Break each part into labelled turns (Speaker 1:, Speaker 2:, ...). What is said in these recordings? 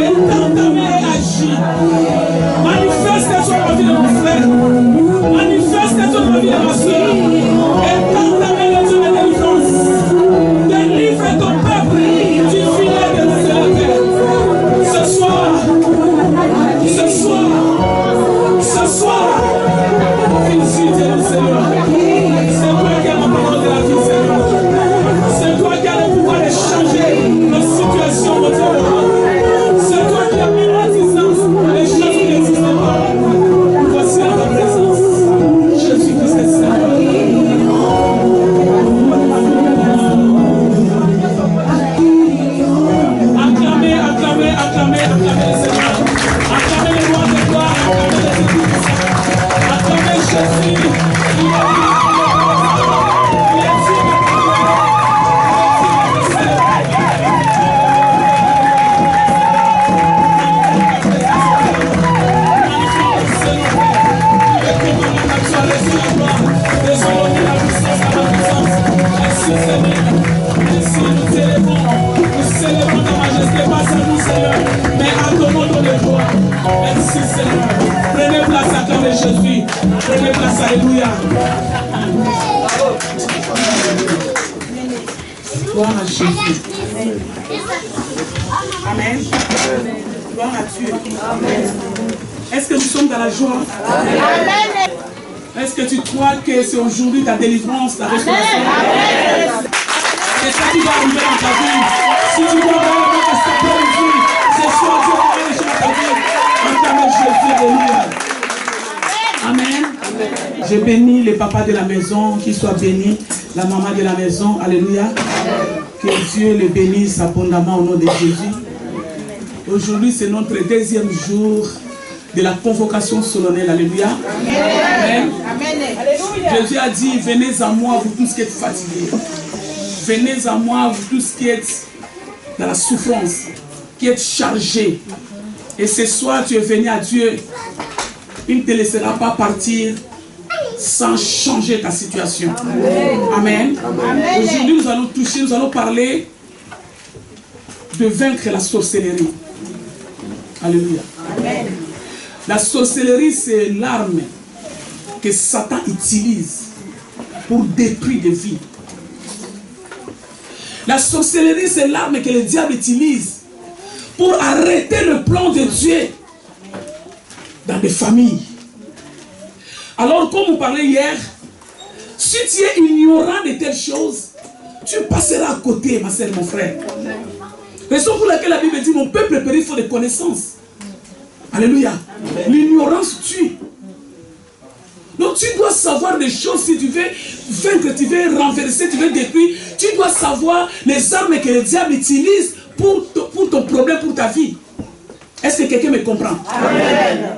Speaker 1: est entamé et agit. Manifeste sur la vie de mon frère. Manifeste sur la vie de ma soeur. Est entamé les yeux de délivrance. Délivre ton peuple du filet de l'Éternel. Ce soir, félicitez le Seigneur. C'est toi qui as la parole de la vie, Seigneur. C'est toi qui as le pouvoir de changer nos situations, notre Dieu. C'est toi qui as mis en existence les choses qui n'existent pas. Voici à ta présence. Jésus-Christ est Seigneur. Acclamez, acclamez, acclamez, acclamez le Seigneur. Acclamez les rois de gloire, acclamez les églises. Acclamez Jésus. Merci Seigneur. Prenez place à toi Jésus. Prenez place, alléluia. Gloire à Jésus. Amen. Gloire à Dieu. Est-ce que nous sommes dans la joie? Amen. Est-ce que tu crois que c'est aujourd'hui ta délivrance, ta restauration? C'est ça qui va arriver dans ta vie. Si tu dois vraiment rester dans ta vie, c'est soir Dieu va aller dans ta vie. Acclamez Jésus, alléluia. Amen. Je bénis les papas de la maison, qu'ils soient bénis, la maman de la maison, alléluia. Que Dieu les bénisse abondamment au nom de Jésus. Aujourd'hui, c'est notre deuxième jour de la convocation solennelle, alléluia. Amen. Jésus a dit, venez à moi, vous tous qui êtes fatigués. Venez à moi, vous tous qui êtes dans la souffrance, qui êtes chargés. Et ce soir, tu es venu à Dieu. Il ne te laissera pas partir sans changer ta situation. Amen. Amen. Aujourd'hui, nous allons toucher, nous allons parler de vaincre la sorcellerie. Alléluia. Amen. La sorcellerie, c'est l'arme que Satan utilise pour détruire des vies. La sorcellerie, c'est l'arme que le diable utilise pour arrêter le plan de Dieu dans des familles. Alors, comme on parlait hier, si tu es ignorant de telles choses, tu passeras à côté, ma sœur, mon frère. Raison pour laquelle la Bible dit, mon peuple périt faute de connaissances. Alléluia. L'ignorance tue. Donc tu dois savoir des choses. Si tu veux vaincre, tu veux renverser, tu veux détruire, tu dois savoir les armes que le diable utilise pour ton problème, pour ta vie. Est-ce que quelqu'un me comprend? Amen.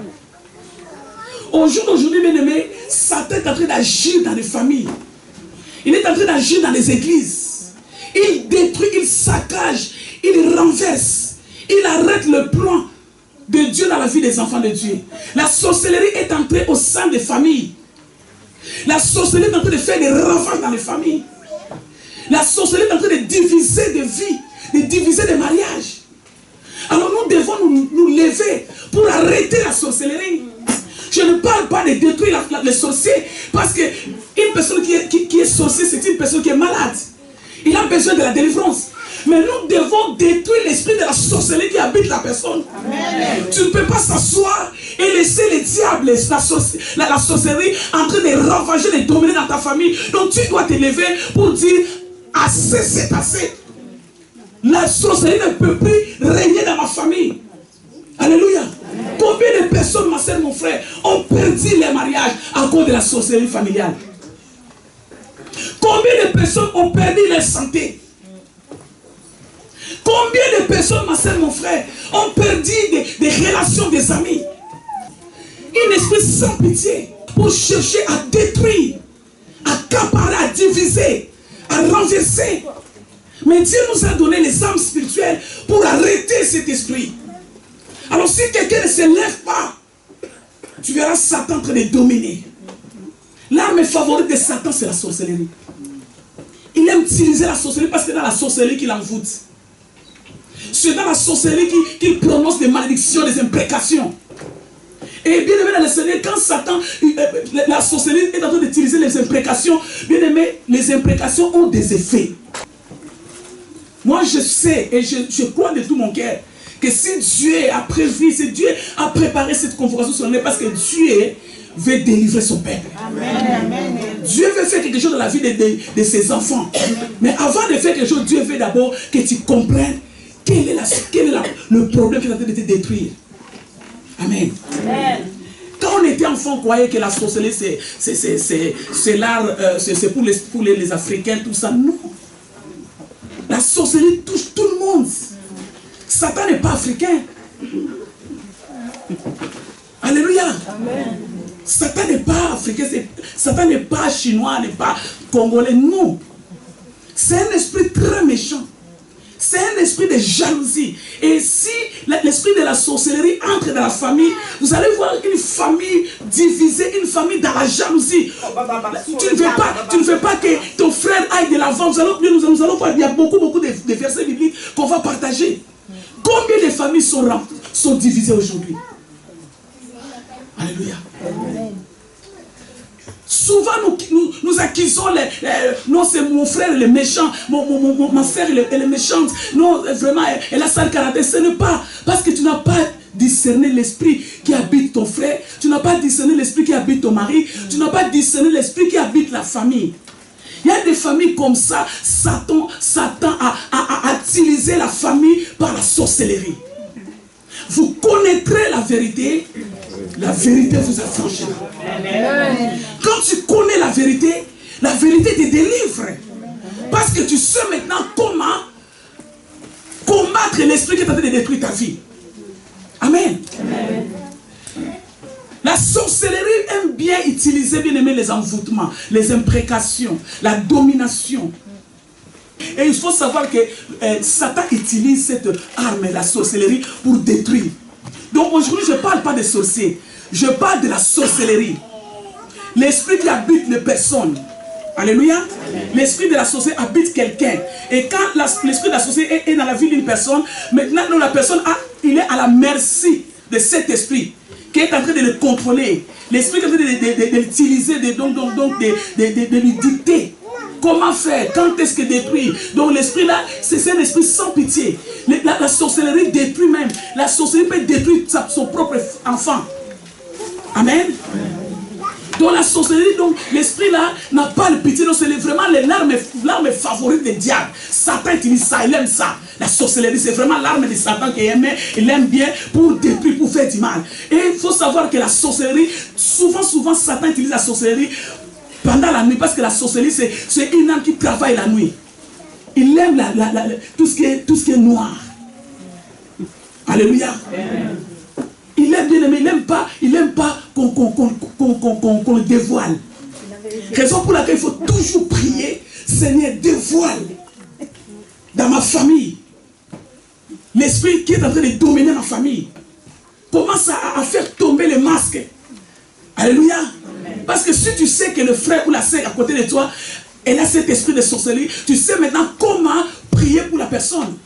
Speaker 1: Au jour d'aujourd'hui, bien aimé, Satan est en train d'agir dans les familles. Il est en train d'agir dans les églises. Il détruit, il saccage, il renverse. Il arrête le plan de Dieu dans la vie des enfants de Dieu. La sorcellerie est entrée au sein des familles. La sorcellerie est en train de faire des ravages dans les familles. La sorcellerie est en train de diviser des vies, de diviser des mariages. Alors nous devons nous lever pour arrêter la sorcellerie. Je ne parle pas de détruire les sorciers, parce qu'une personne qui est sorcier, c'est une personne qui est malade. Il a besoin de la délivrance. Mais nous devons détruire l'esprit de la sorcellerie qui habite la personne. Amen. Tu ne peux pas s'asseoir et laisser les diables, la sorcellerie en train de ravager, de dominer dans ta famille. Donc tu dois te lever pour dire, assez c'est assez. La sorcellerie ne peut plus régner dans ma famille. Alléluia. Amen. Combien de personnes, ma soeur, mon frère, ont perdu les mariages à cause de la sorcellerie familiale? Combien de personnes ont perdu leur santé? Combien de personnes, ma soeur, mon frère, ont perdu des relations, des amis? Un esprit sans pitié pour chercher à détruire, à accaparer, à diviser, à renverser. Mais Dieu nous a donné les âmes spirituelles pour arrêter cet esprit. Alors si quelqu'un ne se lève pas, tu verras Satan en train de dominer. L'arme favorite de Satan, c'est la sorcellerie. Il aime utiliser la sorcellerie parce que c'est dans la sorcellerie qu'il envoûte. C'est dans la sorcellerie qu'il prononce des malédictions, des imprécations. Et bien aimé dans le Seigneur, quand Satan, la sorcellerie est en train d'utiliser les imprécations, bien aimé, les imprécations ont des effets. Moi je sais et je crois de tout mon cœur que si Dieu a prévu, si Dieu a préparé cette convocation solennelle, parce que Dieu veut délivrer son peuple. Amen. Dieu veut faire quelque chose dans la vie de ses enfants. Mais avant de faire quelque chose, Dieu veut d'abord que tu comprennes quel est le problème qui est en train de te détruire. Amen. Quand on était enfant, on croyait que la sorcellerie c'est l'art, c'est pour les Africains, tout ça. Non. La sorcellerie touche tout le monde. Satan n'est pas africain. Alléluia. Amen. Satan n'est pas africain, Satan n'est pas chinois, n'est pas congolais, non. C'est un esprit très méchant. C'est un esprit de jalousie. Et si l'esprit de la sorcellerie entre dans la famille, vous allez voir une famille divisée, une famille dans la jalousie. Tu ne veux pas que ton frère aille de l'avant. Nous allons voir, il y a beaucoup de versets bibliques qu'on va partager. Combien de familles sont divisées aujourd'hui? Alléluia. Souvent nous accusons non, c'est mon frère le méchant, ma soeur elle est méchante, non vraiment elle a sale caractère. Ce n'est pas parce que tu n'as pas discerné l'esprit qui habite ton frère, tu n'as pas discerné l'esprit qui habite ton mari, tu n'as pas discerné l'esprit qui habite la famille. Il y a des familles comme ça, Satan a utilisé la famille par la sorcellerie. Vous connaîtrez la vérité vous affranchira. Quand tu connais la vérité te délivre. Parce que tu sais maintenant comment combattre l'esprit qui est en train de détruire ta vie. Amen. La sorcellerie aime bien utiliser, bien aimé, les envoûtements, les imprécations, la domination. Et il faut savoir que Satan utilise cette arme, la sorcellerie, pour détruire. Donc aujourd'hui, je ne parle pas des sorciers. Je parle de la sorcellerie. L'esprit qui habite les personnes. Alléluia. L'esprit de la sorcellerie habite quelqu'un. Et quand l'esprit de la sorcellerie est dans la vie d'une personne, maintenant la personne il est à la merci de cet esprit qui est en train de le contrôler. L'esprit qui est en train de l'utiliser, de lui dicter. Comment faire? Quand est-ce que détruire? Donc l'esprit là, c'est un esprit sans pitié. La sorcellerie détruit même. La sorcellerie peut détruire son propre enfant. Amen. Donc la sorcellerie, donc l'esprit là n'a pas de pitié. Donc c'est vraiment l'arme favorite des diables. Satan utilise ça, il aime ça. La sorcellerie, c'est vraiment l'arme de Satan qu'il aime. Il aime bien pour détruire, pour faire du mal. Et il faut savoir que la sorcellerie, souvent Satan utilise la sorcellerie pendant la nuit, parce que la sorcellerie, c'est une âme qui travaille la nuit. Il aime tout ce qui est noir. Alléluia. Il aime bien aimer, il n'aime pas qu'on le dévoile. Raison pour laquelle il faut toujours prier, Seigneur, dévoile dans ma famille l'esprit qui est en train de dominer ma famille. Commence à faire tomber les masques. Alléluia. Parce que si tu sais que le frère ou la sœur à côté de toi, elle a cet esprit de sorcellerie, tu sais maintenant comment prier pour la personne,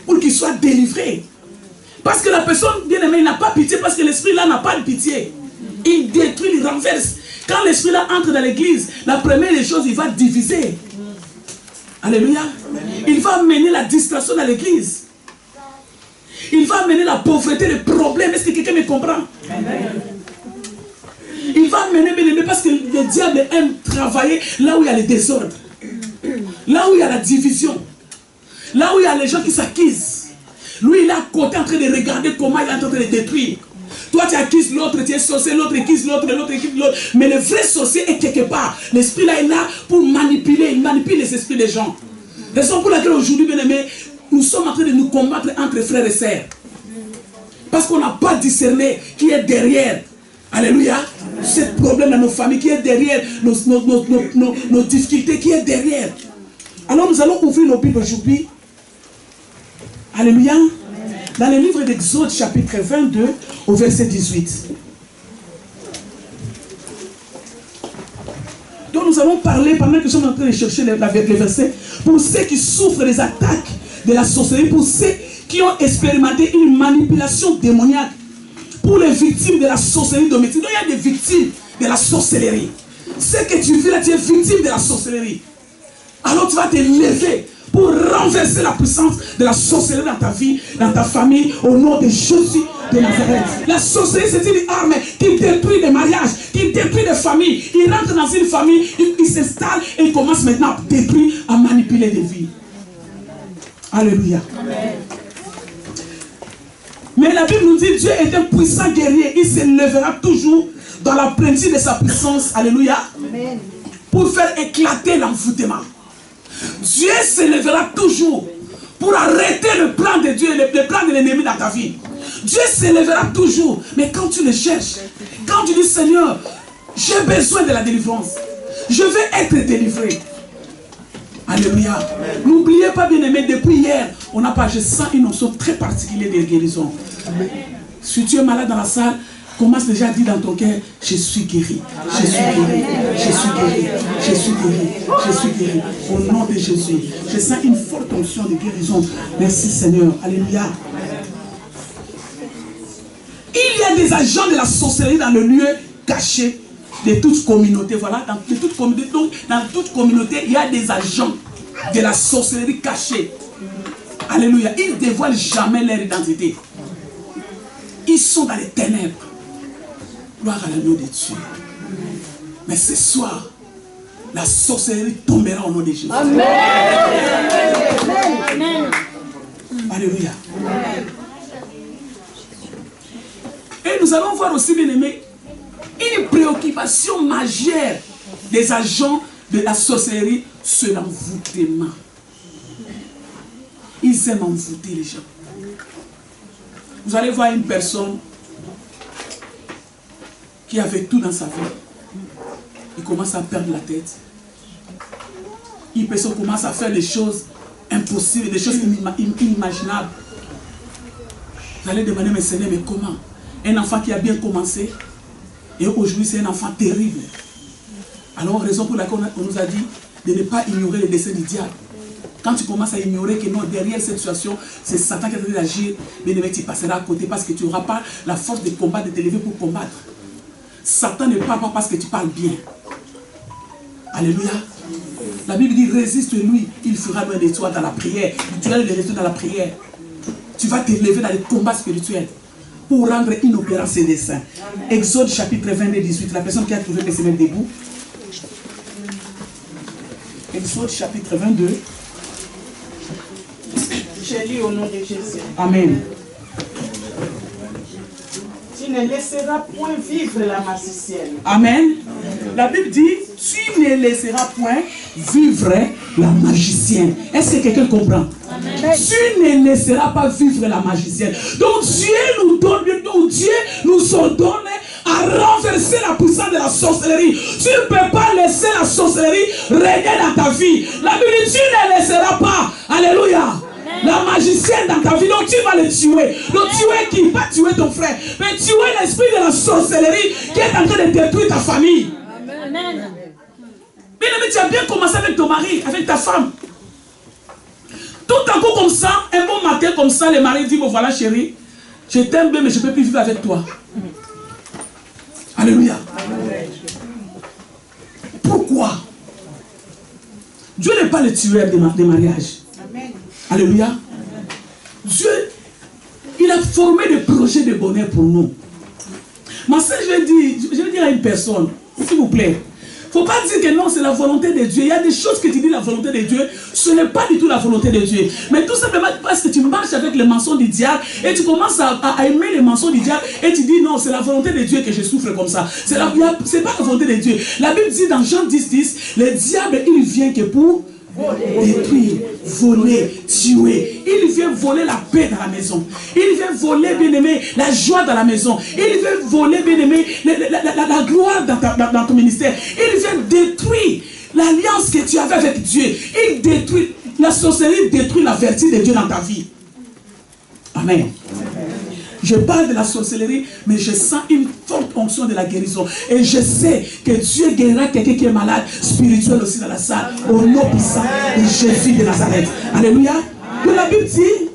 Speaker 1: pour qu'il soit délivré. Parce que la personne, bien aimée, il n'a pas pitié, parce que l'esprit là n'a pas de pitié. Il détruit, il renverse. Quand l'esprit là entre dans l'église, la première des choses, il va diviser. Alléluia. Il va amener la distraction dans l'église. Il va amener la pauvreté, les problèmes. Est-ce que quelqu'un me comprend? Il va amener, bien aimé, parce que le diable aime travailler là où il y a le désordre. Là où il y a la division. Là où il y a les gens qui s'accusent. Lui, il est à côté en train de regarder comment il est en train de détruire. Toi, tu accuses l'autre, tu es sorcier, l'autre accuse l'autre, l'autre accuse l'autre. Mais le vrai sorcier est quelque part. L'esprit là est là pour manipuler. Il manipule les esprits des gens. Raison pour laquelle aujourd'hui, bien aimé, nous sommes en train de nous combattre entre frères et sœurs. Parce qu'on n'a pas discerné qui est derrière. Alléluia. Ce problème dans nos familles, qui est derrière nos difficultés, qui est derrière. Alors nous allons ouvrir nos Bibles aujourd'hui. Alléluia. Dans le livre d'Exode, chapitre 22, au verset 18. Donc nous allons parler, pendant que nous sommes en train de chercher les versets, pour ceux qui souffrent des attaques de la sorcellerie, pour ceux qui ont expérimenté une manipulation démoniaque pour les victimes de la sorcellerie domestique. Donc il y a des victimes de la sorcellerie. Ce que tu vis là, tu es victime de la sorcellerie. Alors tu vas te lever pour renverser la puissance de la sorcellerie dans ta vie, dans ta famille, au nom de Jésus de Nazareth. La sorcellerie, c'est une arme qui détruit des mariages, qui détruit des familles. Il rentre dans une famille, il s'installe et il commence maintenant à détruire, à manipuler des vies. Alléluia. Amen. Mais la Bible nous dit Dieu est un puissant guerrier. Il se lèvera toujours dans la plénitude de sa puissance. Alléluia. Amen. Pour faire éclater l'envoûtement. Dieu se lèvera toujours pour arrêter le plan de Dieu, le plan de l'ennemi dans ta vie. Dieu se lèvera toujours. Mais quand tu le cherches, quand tu dis Seigneur, j'ai besoin de la délivrance, je vais être délivré. Alléluia. N'oubliez pas, bien aimé, depuis hier, on n'a pas, je sens une notion très particulière de guérison. Amen. Si tu es malade dans la salle, commence déjà à dire dans ton cœur, je suis guéri, je suis guéri, je suis guéri, je suis guéri, je suis guéri. Au nom de Jésus, je sens une forte onction de guérison. Merci Seigneur. Alléluia. Il y a des agents de la sorcellerie dans le lieu caché de toute communauté. Voilà, dans toute communauté, donc, dans toute communauté, il y a des agents de la sorcellerie cachée. Alléluia. Ils ne dévoilent jamais leur identité. Ils sont dans les ténèbres. Gloire à l'agneau de Dieu. Mais ce soir, la sorcellerie tombera au nom de Jésus. Amen. Amen. Alléluia. Amen. Et nous allons voir aussi, bien aimé, une préoccupation majeure des agents de la sorcellerie, c'est l'envoûtement. Ils aiment envoûter les gens. Vous allez voir une personne qui avait tout dans sa vie. Il commence à perdre la tête. Une personne commence à faire des choses impossibles, des choses inimaginables. Vous allez demander, mais Seigneur, mais comment? Un enfant qui a bien commencé, et aujourd'hui c'est un enfant terrible. Alors, raison pour laquelle on nous a dit de ne pas ignorer les desseins du diable. Quand tu commences à ignorer que non, derrière cette situation, c'est Satan qui est en train d'agir, mais tu passeras à côté parce que tu n'auras pas la force de combattre, de te lever pour combattre. Satan ne parle pas parce que tu parles bien. Alléluia. La Bible dit, résiste-lui, il fera loin de toi dans la prière. Tu vas le résister dans la prière. Tu vas te lever dans les combats spirituels pour rendre inopérant ses desseins. Exode chapitre 22, 18. La personne qui a trouvé peut se mettre debout. Exode chapitre 22.
Speaker 2: Je lis au nom de Jésus.
Speaker 1: Amen.
Speaker 2: Tu ne laisseras point vivre la magicienne.
Speaker 1: Amen. La Bible dit, tu ne laisseras point vivre la magicienne. Est-ce que quelqu'un comprend? Amen. Tu ne laisseras pas vivre la magicienne. Donc Dieu nous donne, Dieu nous ordonne à renverser la puissance de la sorcellerie. Tu ne peux pas laisser la sorcellerie régner dans ta vie. La Bible dit, tu ne laisseras pas. Alléluia. La magicienne dans ta vie, donc tu vas le tuer. Donc tuer qui? Pas tuer ton frère, mais tuer l'esprit de la sorcellerie qui est en train de détruire ta famille. Amen. Bien aimé, tu as bien commencé avec ton mari, avec ta femme. Tout à coup comme ça, un bon matin comme ça, le mari dit, bon voilà chérie, je t'aime bien mais je ne peux plus vivre avec toi. Alléluia. Pourquoi? Dieu n'est pas le tueur des mariages. Alléluia. Dieu, il a formé des projets de bonheur pour nous. Mais ça, je vais dire à une personne, s'il vous plaît, il ne faut pas dire que non, c'est la volonté de Dieu. Il y a des choses que tu dis la volonté de Dieu, ce n'est pas du tout la volonté de Dieu. Mais tout simplement parce que tu marches avec les mensonges du diable et tu commences à aimer les mensonges du diable et tu dis non, c'est la volonté de Dieu que je souffre comme ça. C'est pas la volonté de Dieu. La Bible dit dans Jean 10, 10, le diable, il vient que pour détruire, voler, tuer. Il vient voler la paix dans la maison. Il vient voler, bien aimé, la joie dans la maison. Il vient voler, bien aimé, la gloire dans ton ministère. Il vient détruire l'alliance que tu avais avec Dieu. Il détruit, la sorcellerie détruit la vertu de Dieu dans ta vie. Amen. Je parle de la sorcellerie, mais je sens une forte onction de la guérison. Et je sais que Dieu guérira quelqu'un qui est malade, spirituel aussi dans la salle, au nom puissant de Jésus de Nazareth. Alléluia. Donc la Bible dit,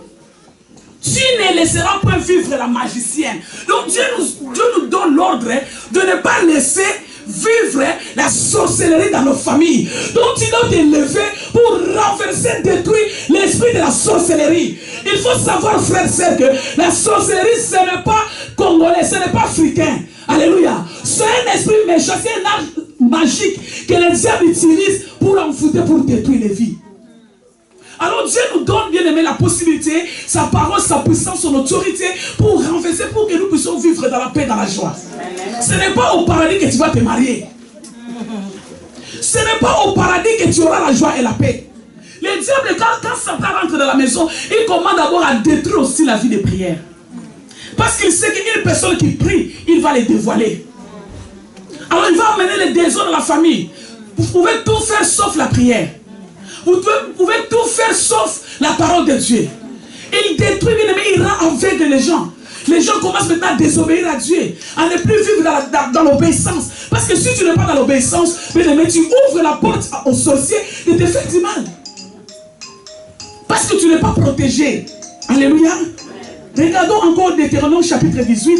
Speaker 1: tu ne laisseras point vivre la magicienne. Donc Dieu nous donne l'ordre de ne pas laisser vivre la sorcellerie dans nos familles. Donc tu dois te lever pour renverser, détruire l'esprit de la sorcellerie. Il faut savoir, frère et sœur, que la sorcellerie, ce n'est pas congolais, ce n'est pas africain. Alléluia. C'est un esprit méchant, c'est un art magique que le diable utilise pour envoûter, pour détruire les vies. Alors Dieu nous donne, bien aimé, la possibilité, sa parole, sa puissance, son autorité, pour renverser, pour que nous puissions vivre dans la paix, dans la joie. Ce n'est pas au paradis que tu vas te marier. Ce n'est pas au paradis que tu auras la joie et la paix. Le diable, quand Satan rentre dans la maison, il commence d'abord à détruire aussi la vie de prière. Parce qu'il sait qu'une personne qui prie, il va les dévoiler. Alors il va amener les désordres dans la famille. Vous pouvez tout faire sauf la prière. Vous pouvez tout faire sauf la parole de Dieu. Il détruit, bien aimé, il rend aveugle les gens. Les gens commencent maintenant à désobéir à Dieu, à ne plus vivre dans l'obéissance. Parce que si tu n'es pas dans l'obéissance, bien aimé, tu ouvres la porte aux sorciers et te fais du mal. Parce que tu n'es pas protégé. Alléluia. Regardons encore Deutéronome chapitre 18.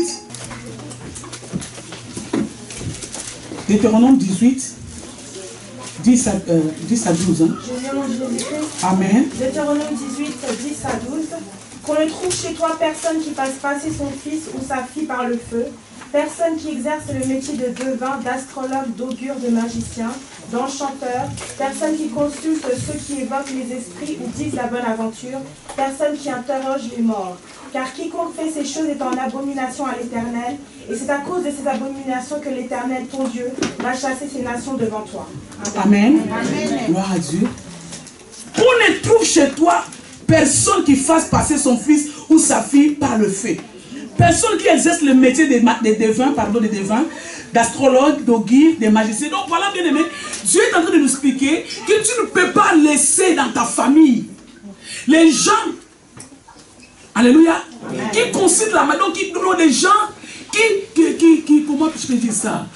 Speaker 1: Deutéronome 18. 10 à 12. Hein. Amen.
Speaker 3: Deutéronome 18, 10 à 12. Qu'on ne trouve chez toi personne qui fasse passer son fils ou sa fille par le feu, personne qui exerce le métier de devin, d'astrologue, d'augure, de magicien, d'enchanteur, personne qui consulte ceux qui évoquent les esprits ou disent la bonne aventure, personne qui interroge les morts. Car quiconque fait ces choses est en abomination à l'Éternel, et c'est à cause de ces abominations que l'Éternel, ton Dieu, va chasser ces nations devant toi.
Speaker 1: Amen.
Speaker 3: Amen.
Speaker 1: Gloire à Dieu. On ne trouve chez toi personne qui fasse passer son fils ou sa fille par le feu. Personne qui exerce le métier des devins, d'astrologue, d'augure, de magicien. Donc voilà, bien aimé, Dieu est en train de nous expliquer que tu ne peux pas laisser dans ta famille les gens, alléluia, qui considèrent la main, donc des gens qui comment je peux dire ça,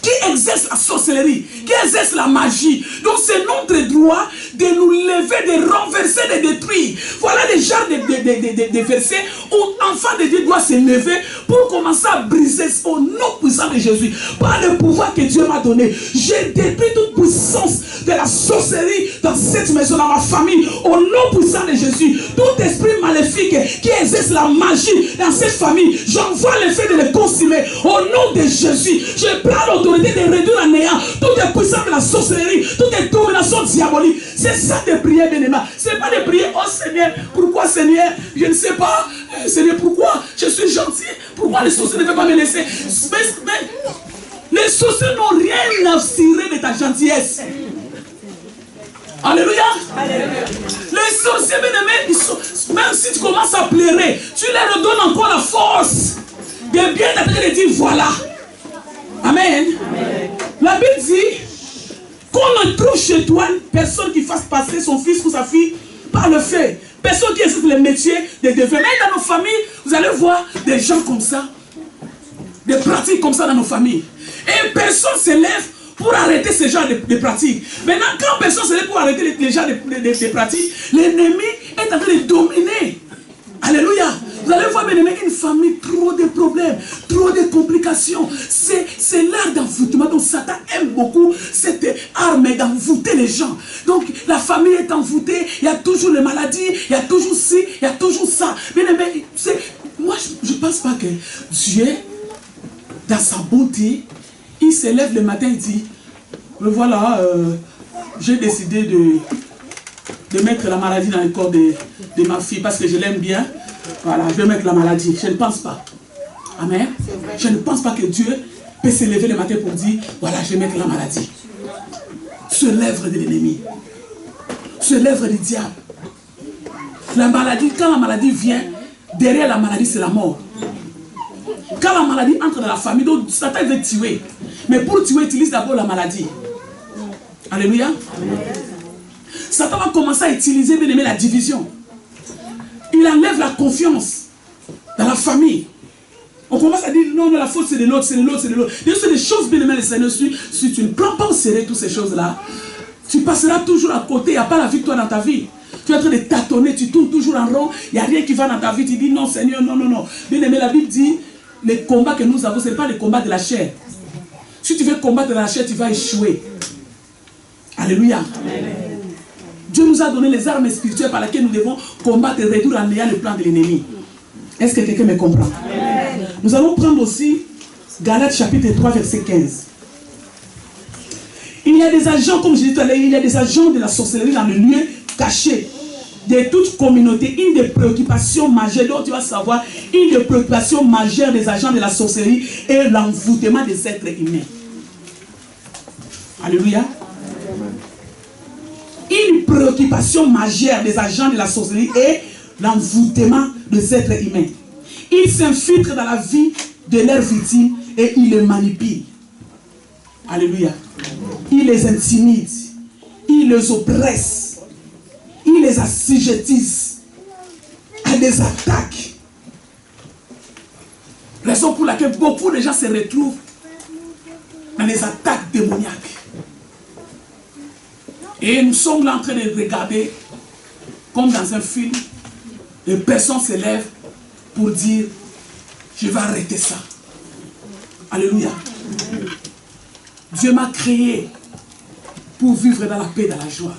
Speaker 1: qui exercent la sorcellerie, qui exercent la magie. Donc c'est notre droit de nous lever, de renverser, de détruire. Voilà les genres de versets où l'enfant de Dieu doit se lever pour commencer à briser au nom puissant de Jésus. Par le pouvoir que Dieu m'a donné, j'ai détruit toute puissance de la sorcellerie dans cette maison, dans ma famille, au nom puissant de Jésus. Tout esprit maléfique qui exerce la magie dans cette famille, j'envoie le fait de le consumer au nom de Jésus. Je prends l'autorité de réduire à néant toute puissance de la sorcellerie, toute domination diabolique. C'est ça de prier, bien aimé. C'est pas de prier, oh Seigneur, pourquoi Seigneur, je ne sais pas, Seigneur, pourquoi je suis gentil, pourquoi les sorciers ne veulent pas me laisser. Mais les sorciers n'ont rien à cirer de ta gentillesse. Alléluia. Alléluia. Les sorciers, bien aimés, même si tu commences à pleurer, tu leur redonnes encore la force de bien t'attendre et de dire voilà. Amen. Amen. La Bible dit qu'on ne trouve chez toi personne qui fasse passer son fils ou sa fille par le feu. Personne qui exerce le métier de devin. Mais dans nos familles, vous allez voir des gens comme ça, des pratiques comme ça dans nos familles. Et personne se lève pour arrêter ce genre de pratiques. Maintenant, quand personne se lève pour arrêter les genres de pratiques, l'ennemi est en train de dominer. Alléluia. Vous allez voir, bien aimé, une famille, trop de problèmes, trop de complications. C'est l'art d'envoûtement. Donc Satan aime beaucoup cette arme d'envoûter les gens. Donc la famille est envoûtée, il y a toujours les maladies, il y a toujours ci, il y a toujours ça. Bien aimé, moi je ne pense pas que Dieu, dans sa bonté, il se lève le matin et dit, voilà, j'ai décidé de mettre la maladie dans le corps de ma fille parce que je l'aime bien. Voilà, je vais mettre la maladie. Je ne pense pas. Amen. Je ne pense pas que Dieu peut se lever le matin pour dire, voilà, je vais mettre la maladie. C'est l'œuvre de l'ennemi. C'est l'œuvre du diable. La maladie, quand la maladie vient, derrière la maladie, c'est la mort. Quand la maladie entre dans la famille, donc Satan veut tuer. Mais pour tuer, il utilise d'abord la maladie. Alléluia. Satan va commencer à utiliser, bien aimé, la division. Il enlève la confiance dans la famille. On commence à dire non, mais la faute c'est de l'autre, c'est de l'autre, c'est de l'autre. C'est des choses, bien aimé, le Seigneur, si tu ne prends pas au sérieux toutes ces choses-là, tu passeras toujours à côté, il n'y a pas la victoire dans ta vie. Tu es en train de tâtonner, tu tournes toujours en rond. Il n'y a rien qui va dans ta vie. Tu dis non Seigneur, non, non, non. Bien aimé, la Bible dit, les combats que nous avons, ce n'est pas les combats de la chair. Si tu veux combattre de la chair, tu vas échouer. Alléluia. Amen. Dieu nous a donné les armes spirituelles par lesquelles nous devons combattre et réduire en ayant le plan de l'ennemi. Est-ce que quelqu'un me comprend? Amen. Nous allons prendre aussi Galates chapitre 3 verset 15. Il y a des agents, comme je disais tout à l'heure, il y a des agents de la sorcellerie dans le lieu caché de toute communauté. Une des préoccupations majeures, dont tu vas savoir, une des préoccupations majeures des agents de la sorcellerie est l'envoûtement des êtres humains. Alléluia. Une préoccupation majeure des agents de la sorcellerie est l'envoûtement des êtres humains. Ils s'infiltrent dans la vie de leurs victimes et ils les manipulent. Alléluia. Ils les intimident. Ils les oppressent. Ils les assujettissent à des attaques. Raison pour laquelle beaucoup de gens se retrouvent dans des attaques démoniaques. Et nous sommes là en train de regarder, comme dans un film, et personne se lève pour dire, je vais arrêter ça. Alléluia. Dieu m'a créé pour vivre dans la paix, dans la joie.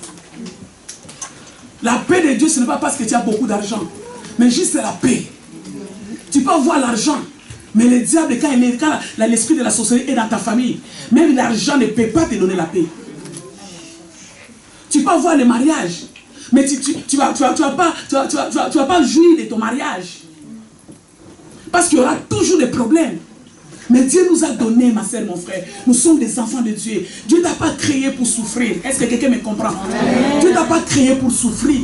Speaker 1: La paix de Dieu, ce n'est pas parce que tu as beaucoup d'argent, mais juste la paix. Tu peux avoir l'argent, mais le diable, quand l'esprit de la sorcellerie est dans ta famille, même l'argent ne peut pas te donner la paix. Tu peux avoir le mariage, mais tu vas pas jouir de ton mariage. Parce qu'il y aura toujours des problèmes. Mais Dieu nous a donné, ma soeur, mon frère. Nous sommes des enfants de Dieu. Dieu ne t'a pas créé pour souffrir. Est-ce que quelqu'un me comprend? Amen. Dieu ne t'a pas créé pour souffrir.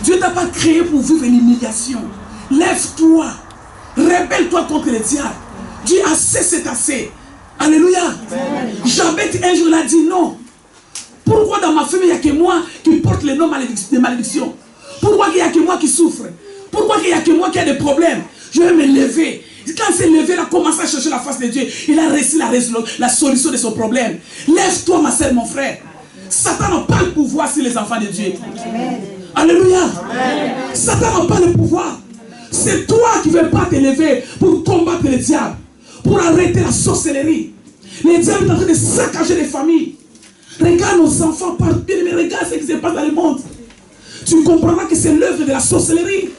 Speaker 1: Dieu ne t'a pas créé pour vivre l'humiliation. Lève-toi. Rebelle-toi contre le diable. Dis assez, c'est assez. Alléluia. Jabet un jour il a dit non. Pourquoi dans ma famille il n'y a que moi qui porte le nom de malédiction? Pourquoi il n'y a que moi qui souffre? Pourquoi il n'y a que moi qui a des problèmes? Je vais me lever. Quand il s'est levé, il a commencé à chercher la face de Dieu. Il a reçu la solution de son problème. Lève-toi, ma soeur, mon frère. Satan n'a pas le pouvoir sur les enfants de Dieu. Amen. Alléluia. Amen. Satan n'a pas le pouvoir. C'est toi qui ne veux pas te lever pour combattre le diable, pour arrêter la sorcellerie. Le diable est en train de saccager les familles. Regarde nos enfants partout, mais regarde ce qui se passe dans le monde. Tu comprendras que c'est l'œuvre de la sorcellerie.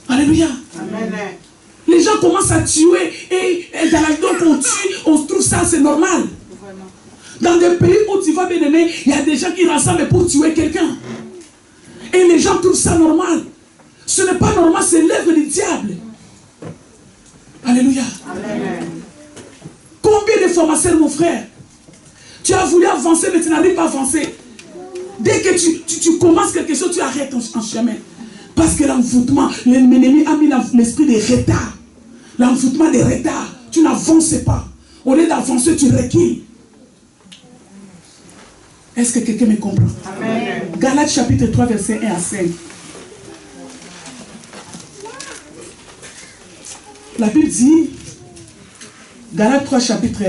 Speaker 1: Alléluia. Amen. Les gens commencent à tuer et dans la vie qu'on tue, on trouve ça c'est normal. Dans des pays où tu vas bien aimer, il y a des gens qui rassemblent pour tuer quelqu'un. Et les gens trouvent ça normal. Ce n'est pas normal, c'est l'œuvre du diable. Alléluia. Amen. Combien de fois, ma soeur, mon frère, tu as voulu avancer, mais tu n'arrives pas à avancer. Dès que tu commences quelque chose, tu arrêtes en chemin. Parce que l'envoûtement, l'ennemi a mis l'esprit de retard. L'envoûtement de retard. Tu n'avances pas. Au lieu d'avancer, tu recules. Est-ce que quelqu'un me comprend? Amen. Galates chapitre 3, verset 1 à 5. La Bible dit, Galates chapitre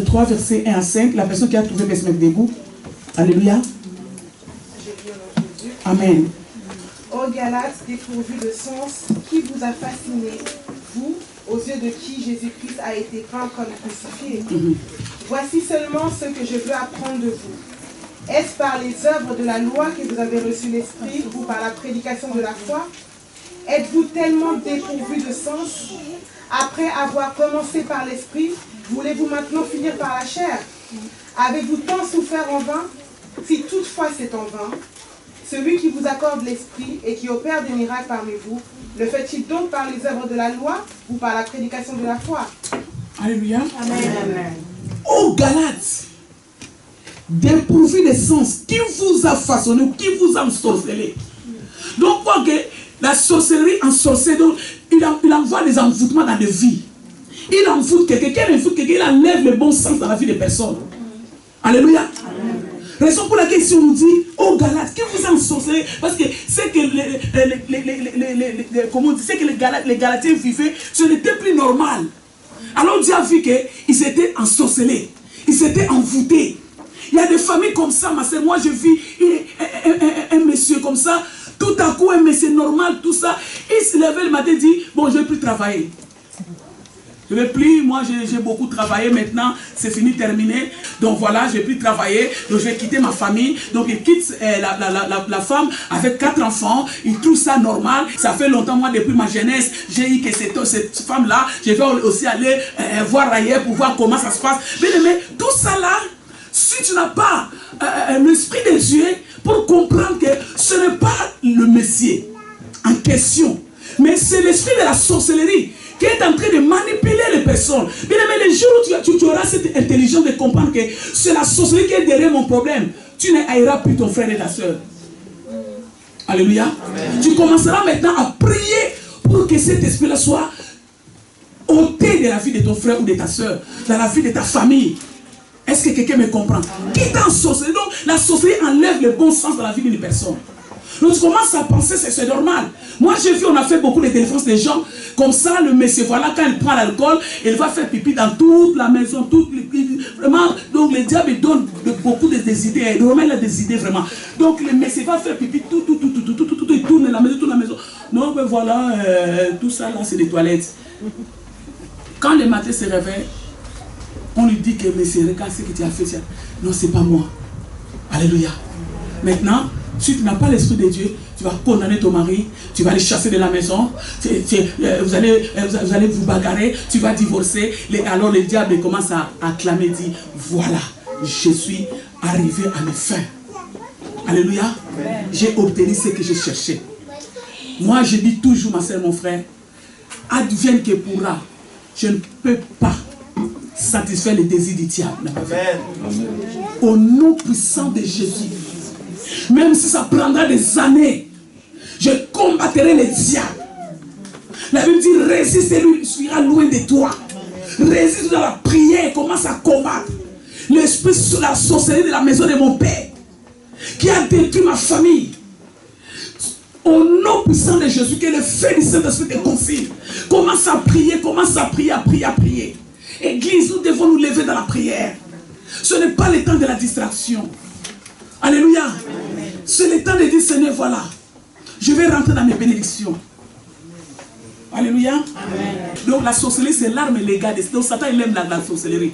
Speaker 1: 3, verset 1 à 5. La personne qui a trouvé peut se mettre debout. Alléluia. Amen.
Speaker 3: Ô Galates, dépourvus de sens, qui vous a fasciné, vous, aux yeux de qui Jésus-Christ a été peint comme crucifié? Voici seulement ce que je veux apprendre de vous. Est-ce par les œuvres de la loi que vous avez reçu l'Esprit ou par la prédication de la foi? Êtes-vous tellement dépourvus de sens? Après avoir commencé par l'Esprit, voulez-vous maintenant finir par la chair? Avez-vous tant souffert en vain? Si toutefois c'est en vain, celui qui vous accorde l'Esprit et qui opère des miracles parmi vous, le fait-il donc par les œuvres de la loi ou par la prédication de la foi?
Speaker 1: Alléluia.
Speaker 3: Amen.
Speaker 1: Ô Galates, dépourvu de sens, qui vous a façonné, qui vous a ensorcelé? Donc, quoi que la sorcellerie ensorcelle, il envoie des envoûtements dans des vies. Il envoûte quelqu'un, il enlève le bon sens dans la vie des personnes. Alléluia. Amen. Raison pour laquelle ici on nous dit, oh Galates, qui vous a ensorcelé? Parce que c'est que les Galatiens vivaient, ce n'était plus normal. Alors Dieu a vu qu'ils étaient ensorcelés, ils étaient envoûtés. Il y a des familles comme ça, ma soeur. Moi, je vis un monsieur comme ça. Tout à coup, un monsieur normal, tout ça. Il se levait le matin et dit, bon, je ne vais plus travailler. Je ne vais plus, moi j'ai beaucoup travaillé maintenant, c'est fini, terminé. Donc voilà, je ne vais plus travailler, donc je vais quitter ma famille. Donc il quitte la femme avec 4 enfants, il trouve ça normal. Ça fait longtemps, moi depuis ma jeunesse, j'ai eu que cette femme-là, je vais aussi aller voir ailleurs pour voir comment ça se passe. Mais tout ça là, si tu n'as pas l'esprit de Dieu pour comprendre que ce n'est pas le Messie en question, mais c'est l'esprit de la sorcellerie qui est en train de manipuler les personnes. Bien aimé, les jours où tu auras cette intelligence de comprendre que c'est la sorcellerie qui est derrière mon problème, tu n'haïras plus ton frère et ta soeur. Alléluia. Amen. Tu commenceras maintenant à prier pour que cet esprit-là soit ôté de la vie de ton frère ou de ta soeur, dans la vie de ta famille. Est-ce que quelqu'un me comprend? Qui est en sorcellerie? Donc, la sorcellerie enlève le bon sens dans la vie d'une personne. Donc, tu commences à penser, c'est normal. Moi, j'ai vu, on a fait beaucoup de défenses des gens. Comme ça, le monsieur, voilà, quand il prend l'alcool, il va faire pipi dans toute la maison, vraiment. Donc, le diable donne beaucoup des idées. Vraiment, il a des idées, vraiment. Donc, le monsieur va faire pipi, il tourne la maison. Non, ben voilà, tout ça, là, c'est des toilettes. Quand le matin se réveille, on lui dit que monsieur, regarde ce que tu as fait. Non, c'est pas moi. Alléluia. Maintenant, si tu n'as pas l'esprit de Dieu, tu vas condamner ton mari, tu vas le chasser de la maison, vous allez vous bagarrer, tu vas divorcer. Alors le diable commence à acclamer, dit, voilà, je suis arrivé à mes fins. Alléluia. J'ai obtenu ce que je cherchais. Moi, je dis toujours, ma soeur, mon frère, advienne que pourra, je ne peux pas satisfaire les désirs du diable. Au nom puissant de Jésus. Même si ça prendra des années, je combattrai les diables. La Bible dit, résiste et lui suivra loin de toi. Résiste dans la prière, commence à combattre l'esprit sur la sorcellerie de la maison de mon père, qui a détruit ma famille. Au nom puissant de Jésus, que le feu du Saint-Esprit te confirme. Commence à prier, à prier. Église, nous devons nous lever dans la prière. Ce n'est pas le temps de la distraction. Alléluia. C'est le temps de dire, Seigneur, voilà, je vais rentrer dans mes bénédictions. Alléluia. Amen. Donc la sorcellerie, c'est l'arme légale. Donc Satan, il aime la sorcellerie.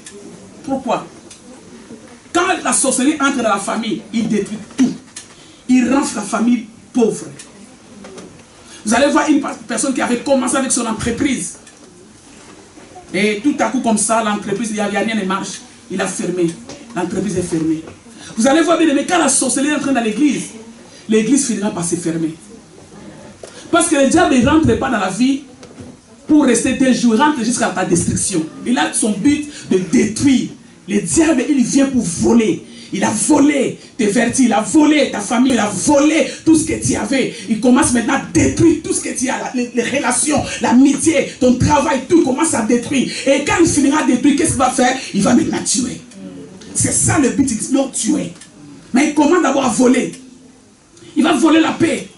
Speaker 1: Pourquoi? Quand la sorcellerie entre dans la famille, il détruit tout. Il rend la famille pauvre. Vous allez voir une personne qui avait commencé avec son entreprise. Et tout à coup, comme ça, l'entreprise, il n'y a rien ne marche. Il a fermé. L'entreprise est fermée. Vous allez voir, bien aimé, quand la sorcellerie entre dans l'église, l'église finira par se fermer. Parce que le diable ne rentre pas dans la vie pour rester 2 jours, il rentre jusqu'à ta destruction. Il a son but de détruire. Le diable, il vient pour voler. Il a volé tes vertus, il a volé ta famille, il a volé tout ce que tu avais. Il commence maintenant à détruire tout ce que tu as, les relations, l'amitié, ton travail, tout commence à détruire. Et quand il finira à détruire, qu'est-ce qu'il va faire? Il va maintenant tuer. C'est ça le but, il va tuer. Mais il commence d'abord à voler. Il va voler la paix.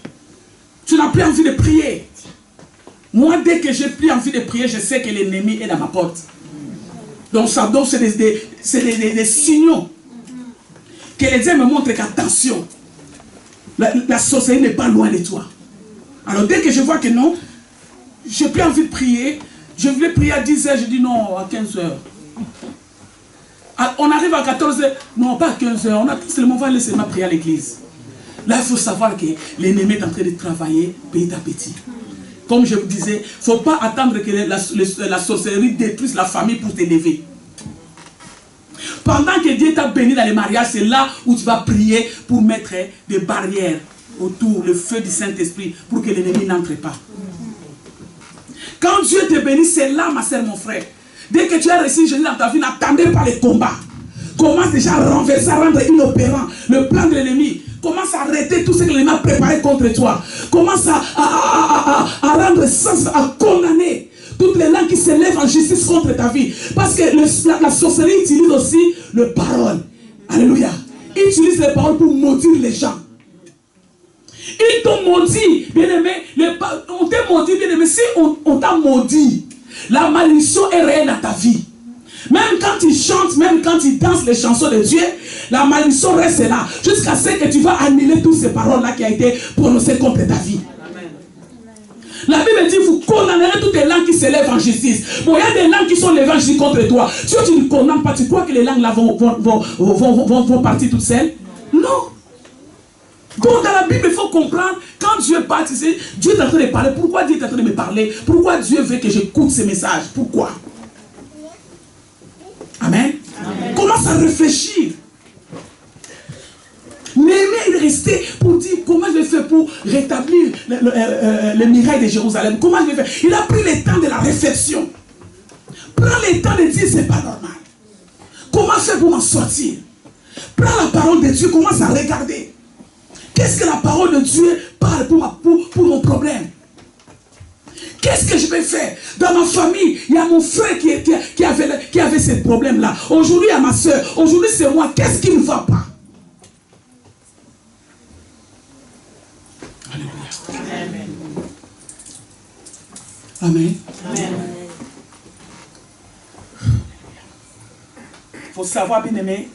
Speaker 1: Tu n'as plus envie de prier. Moi, dès que j'ai plus envie de prier, je sais que l'ennemi est dans ma porte. Donc c'est des signaux. Que les dieux me montrent qu'attention, la sorcellerie n'est pas loin de toi. Alors dès que je vois que non, je n'ai plus envie de prier, je voulais prier à 10 h, je dis non, à 15 h. On arrive à 14 h, non, pas à 15 h, on a seulement va laisser ma prière à l'église. Là, il faut savoir que l'ennemi est en train de travailler petit à petit. Comme je vous disais, il ne faut pas attendre que la sorcellerie détruise la famille pour t'élever. Pendant que Dieu t'a béni dans les mariages, c'est là où tu vas prier pour mettre des barrières autour, le feu du Saint-Esprit, pour que l'ennemi n'entre pas. Quand Dieu te bénit, c'est là, ma soeur, mon frère. Dès que tu as reçu Jésus dans ta vie, n'attendez pas les combats. Commence déjà à renverser, à rendre inopérant le plan de l'ennemi. Commence à arrêter tout ce que l'ennemi a préparé contre toi. Commence à rendre sens, à condamner toutes les langues qui se lèvent en justice contre ta vie. Parce que la sorcellerie utilise aussi le parole. Alléluia. Il utilise les paroles pour maudire les gens. Ils t'ont maudit, bien aimé. On t'a maudit, bien aimé. Si on t'a maudit, la malédiction est réelle dans ta vie. Même quand ils chantent, même quand ils dansent les chansons de Dieu, la malédiction reste là. Jusqu'à ce que tu vas annuler toutes ces paroles-là qui ont été prononcées contre ta vie. La Bible dit, vous condamnerez toutes les langues qui s'élèvent en justice. Bon, il y a des langues qui sont levées en justice contre toi. Si tu ne condamnes pas, tu crois que les langues là vont partir toutes seules? Non. Donc dans la Bible, il faut comprendre, quand Dieu parle, tu sais, Dieu est en train de parler. Pourquoi Dieu est en train de me parler? Pourquoi Dieu veut que j'écoute ces messages? Pourquoi? Amen. Amen. Commence à réfléchir. Néhémie est resté pour dire comment je vais faire pour rétablir les murailles de Jérusalem. Comment je vais faire? Il a pris le temps de la réflexion. Prends le temps de dire c'est pas normal. Comment faire pour m'en sortir? Prends la parole de Dieu, commence à regarder. Qu'est-ce que la parole de Dieu parle pour mon problème? Qu'est-ce que je vais faire? Dans ma famille, il y a mon frère qui avait ce problème-là. Aujourd'hui, il y a ma soeur. Aujourd'hui, c'est moi. Qu'est-ce qui ne va pas? Alléluia. Amen. Amen. Amen. Il faut savoir, bien aimé,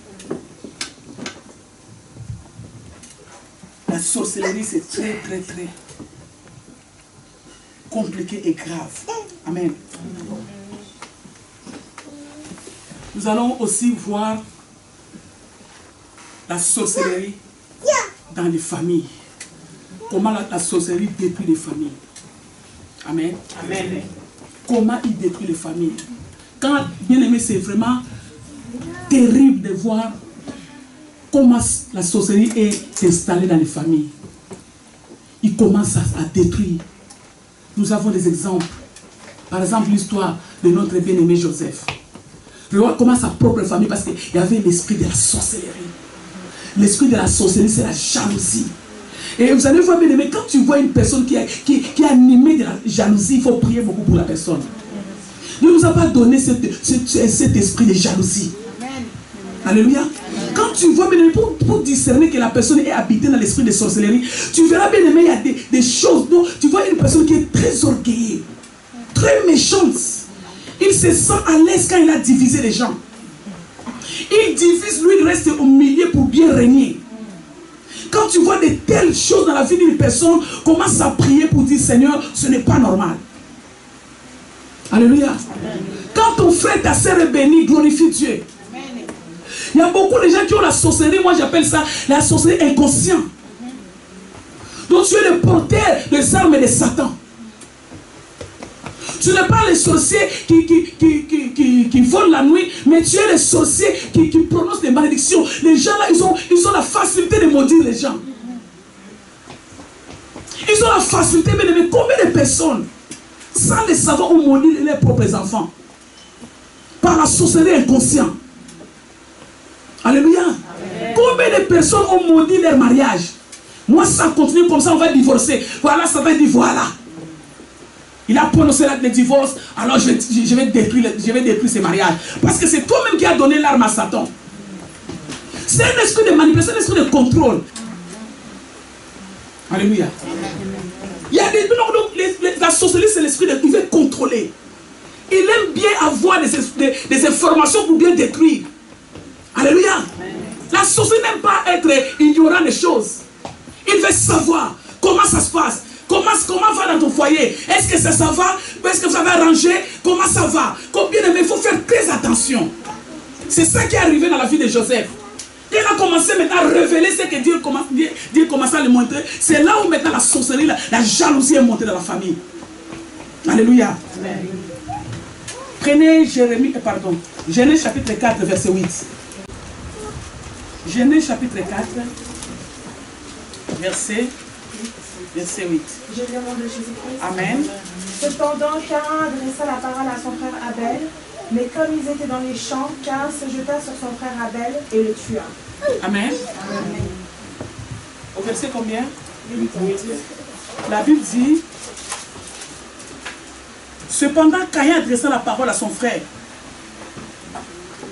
Speaker 1: la sorcellerie, c'est très, très, très compliqué et grave. Amen. Nous allons aussi voir la sorcellerie dans les familles. Comment la sorcellerie détruit les familles. Amen. Amen. Comment il détruit les familles. Quand, bien aimé, c'est vraiment terrible de voir comment la sorcellerie est installée dans les familles. Il commence à détruire. Nous avons des exemples. Par exemple, l'histoire de notre bien-aimé Joseph. Regarde comment sa propre famille, parce qu'il y avait l'esprit de la sorcellerie. L'esprit de la sorcellerie, c'est la jalousie. Et vous allez voir, bien aimé, quand tu vois une personne qui est animée de la jalousie, il faut prier beaucoup pour la personne. Dieu ne nous a pas donné cet esprit de jalousie. Alléluia. Quand tu vois, bien aimé, pour discerner que la personne est habitée dans l'esprit de sorcellerie, tu verras, bien aimé, il y a des choses dont tu vois une personne qui est très orgueilleuse, très méchante. Il se sent à l'aise quand il a divisé les gens. Il divise, lui, il reste au milieu pour bien régner. Quand tu vois de telles choses dans la vie d'une personne, commence à prier pour dire, Seigneur, ce n'est pas normal. Alléluia. Quand ton frère, ta sœur est bénie, glorifie Dieu. Il y a beaucoup de gens qui ont la sorcellerie, moi j'appelle ça la sorcellerie inconsciente. Donc tu es le porteur des armes de Satan. Tu n'es pas le sorcier qui vole la nuit, mais tu es le sorcier qui prononce des malédictions. Les gens là, ils ont la facilité de maudire les gens. Ils ont la facilité, mais combien de personnes, sans le savoir, ont maudit leurs propres enfants? Par la sorcellerie inconsciente. Alléluia. Amen. Combien de personnes ont maudit leur mariage? Moi, ça continue comme ça, on va divorcer. Voilà, ça va dire voilà. Il a prononcé le divorce, alors je vais détruire ce mariage. Parce que c'est toi-même qui as donné l'arme à Satan. C'est un esprit de manipulation, un esprit de contrôle. Alléluia. Il y a la sorcellerie, c'est l'esprit de... Il veut contrôler. Il aime bien avoir des informations pour bien détruire. Alléluia. La sorcellerie n'aime pas être ignorant des choses. Il veut savoir comment ça se passe. Comment va dans ton foyer? Est-ce que ça va? Est-ce que vous avez arrangé? Comment ça va? Combien de... Il faut faire très attention. C'est ça qui est arrivé dans la vie de Joseph. Il a commencé maintenant à révéler ce que Dieu commence à le montrer. C'est là où maintenant la sorcellerie, la jalousie est montée dans la famille. Alléluia. Amen. Prenez Genèse chapitre 4, verset 8. Genèse chapitre 4, verset 8.
Speaker 3: Je lis au nom de Jésus-Christ.
Speaker 1: Amen.
Speaker 3: Cependant, Caïn adressa la parole à son frère Abel, mais comme ils étaient dans les champs, Caïn se jeta sur son frère Abel et le tua.
Speaker 1: Amen.
Speaker 3: Amen.
Speaker 1: Au verset combien? 8. La Bible dit, cependant, Caïn adressa la parole à son frère.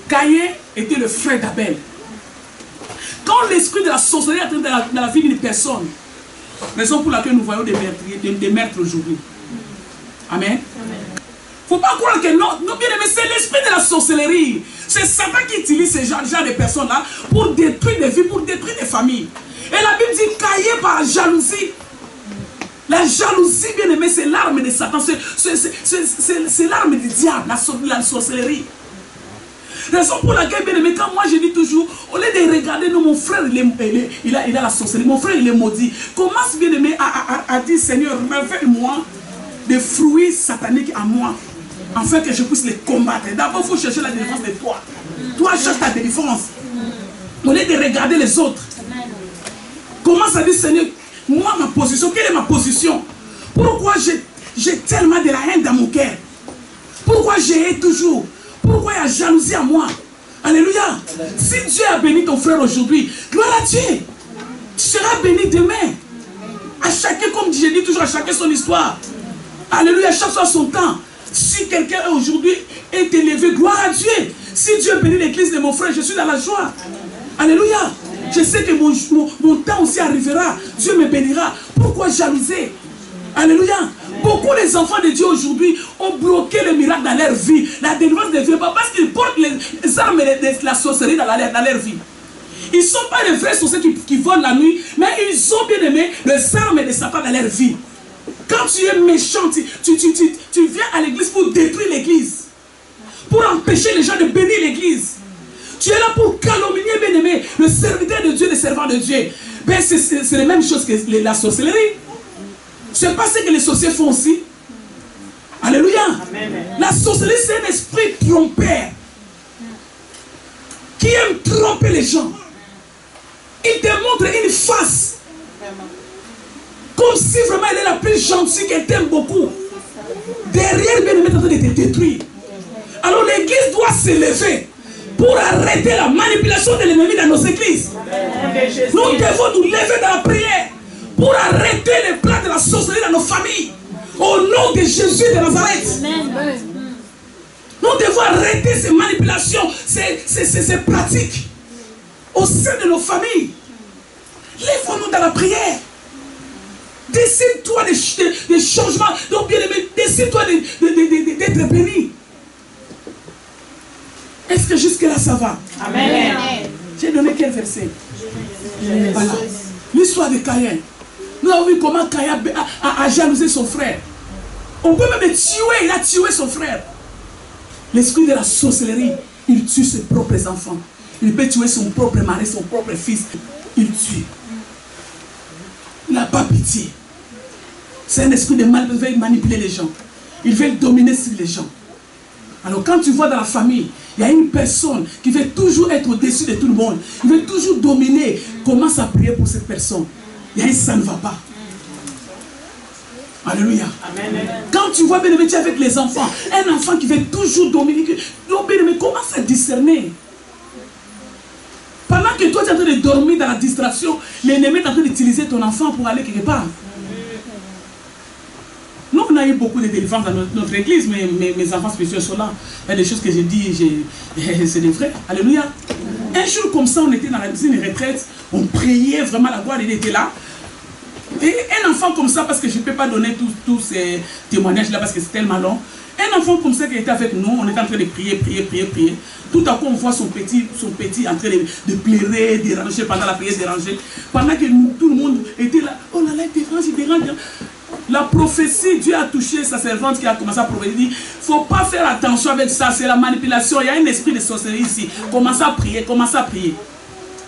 Speaker 1: Caïn était le frère d'Abel. Quand l'esprit de la sorcellerie est dans la vie d'une personne, raison pour laquelle nous voyons des meurtres aujourd'hui. Amen. Amen. Faut pas croire que non, non bien aimé, c'est l'esprit de la sorcellerie. C'est Satan qui utilise ce genre de personnes-là pour détruire des vies, pour détruire des familles. Et la Bible dit caillé par la jalousie. La jalousie, bien aimé, c'est l'arme de Satan, c'est l'arme du diable, la sorcellerie. Raison pour laquelle, bien aimé, quand moi je dis toujours, au lieu de regarder, non, mon frère, il a la sorcellerie, mon frère, il est maudit. Commence, bien aimé, à dire, Seigneur, révèle-moi des fruits sataniques à moi, afin que je puisse les combattre. D'abord, il faut chercher la délivrance de toi. Toi, cherche ta délivrance. Au lieu de regarder les autres. Commence à dire, Seigneur, moi, ma position, quelle est ma position? Pourquoi j'ai tellement de la haine dans mon cœur? Pourquoi j'ai toujours? Pourquoi il y a jalousie à moi? Alléluia. Si Dieu a béni ton frère aujourd'hui, gloire à Dieu. Tu seras béni demain. À chacun, comme je dis toujours, à chacun son histoire. Alléluia, chaque fois son temps. Si quelqu'un aujourd'hui est élevé, gloire à Dieu. Si Dieu bénit l'église de mon frère, je suis dans la joie. Alléluia. Je sais que mon temps aussi arrivera. Dieu me bénira. Pourquoi jalouser? Alléluia. Beaucoup des enfants de Dieu aujourd'hui ont bloqué le miracle dans leur vie. La délivrance de Dieu, parce qu'ils portent les armes de la sorcellerie dans leur vie. Ils ne sont pas les vrais sorciers qui volent la nuit, mais ils ont bien aimé les armes de Satan dans leur vie. Quand tu es méchant, tu viens à l'église pour détruire l'église, pour empêcher les gens de bénir l'église. Tu es là pour calomnier, bien aimé, le serviteur de Dieu, le servant de Dieu. Ben, c'est la même chose que la sorcellerie. C'est pas ce que les sorciers font aussi. Alléluia. Amen. La sorcellerie, c'est un esprit trompeur qui aime tromper les gens. Il te montre une face comme si vraiment elle est la plus gentille, qu'elle t'aime beaucoup. Derrière, bien aimé, en train de te détruire. Alors l'église doit s'élever pour arrêter la manipulation de l'ennemi dans nos églises. Nous devons nous lever dans la prière pour arrêter les plans de la sorcellerie dans nos familles. Au nom de Jésus de Nazareth. Nous devons arrêter ces manipulations, ces pratiques au sein de nos familles. Lève-nous dans la prière. Décide-toi des changements. Donc, bien aimé, décide-toi d'être béni. Est-ce que jusque-là ça va? Amen. J'ai donné quel verset? Voilà. L'histoire de Caïn. Nous avons vu comment Caïn a jalousé son frère. On peut même le tuer. Il a tué son frère. L'esprit de la sorcellerie, il tue ses propres enfants. Il peut tuer son propre mari, son propre fils. Il tue. Il n'a pas pitié. C'est un esprit de mal, il veut manipuler les gens. Il veut dominer sur les gens. Alors quand tu vois dans la famille, il y a une personne qui veut toujours être au-dessus de tout le monde. Il veut toujours dominer. Commence à prier pour cette personne. Il y a ça ne va pas. Alléluia. Amen. Quand tu vois bien aimé avec les enfants, un enfant qui veut toujours dominer, donc bien aimé, commence à discerner. Pendant que toi tu es en train de dormir dans la distraction, l'ennemi est en train d'utiliser ton enfant pour aller quelque part. Nous, on a eu beaucoup de délivrances dans notre église, mais mes enfants spirituels sont là. Il y a des choses que j'ai dit, c'est des vrais. Alléluia. Un jour comme ça, on était dans une retraite, on priait vraiment, la gloire, il était là. Et un enfant comme ça, parce que je ne peux pas donner tous ces témoignages-là, parce que c'est tellement long. Un enfant comme ça qui était avec nous, on était en train de prier. Tout à coup, on voit son petit en train de pleurer, déranger pendant la prière, déranger. Pendant que tout le monde était là, oh là là, il dérange. La prophétie, Dieu a touché sa servante qui a commencé à prophétiser. Il dit, il ne faut pas faire attention avec ça, c'est la manipulation. Il y a un esprit de sorcellerie ici. Commencez à prier.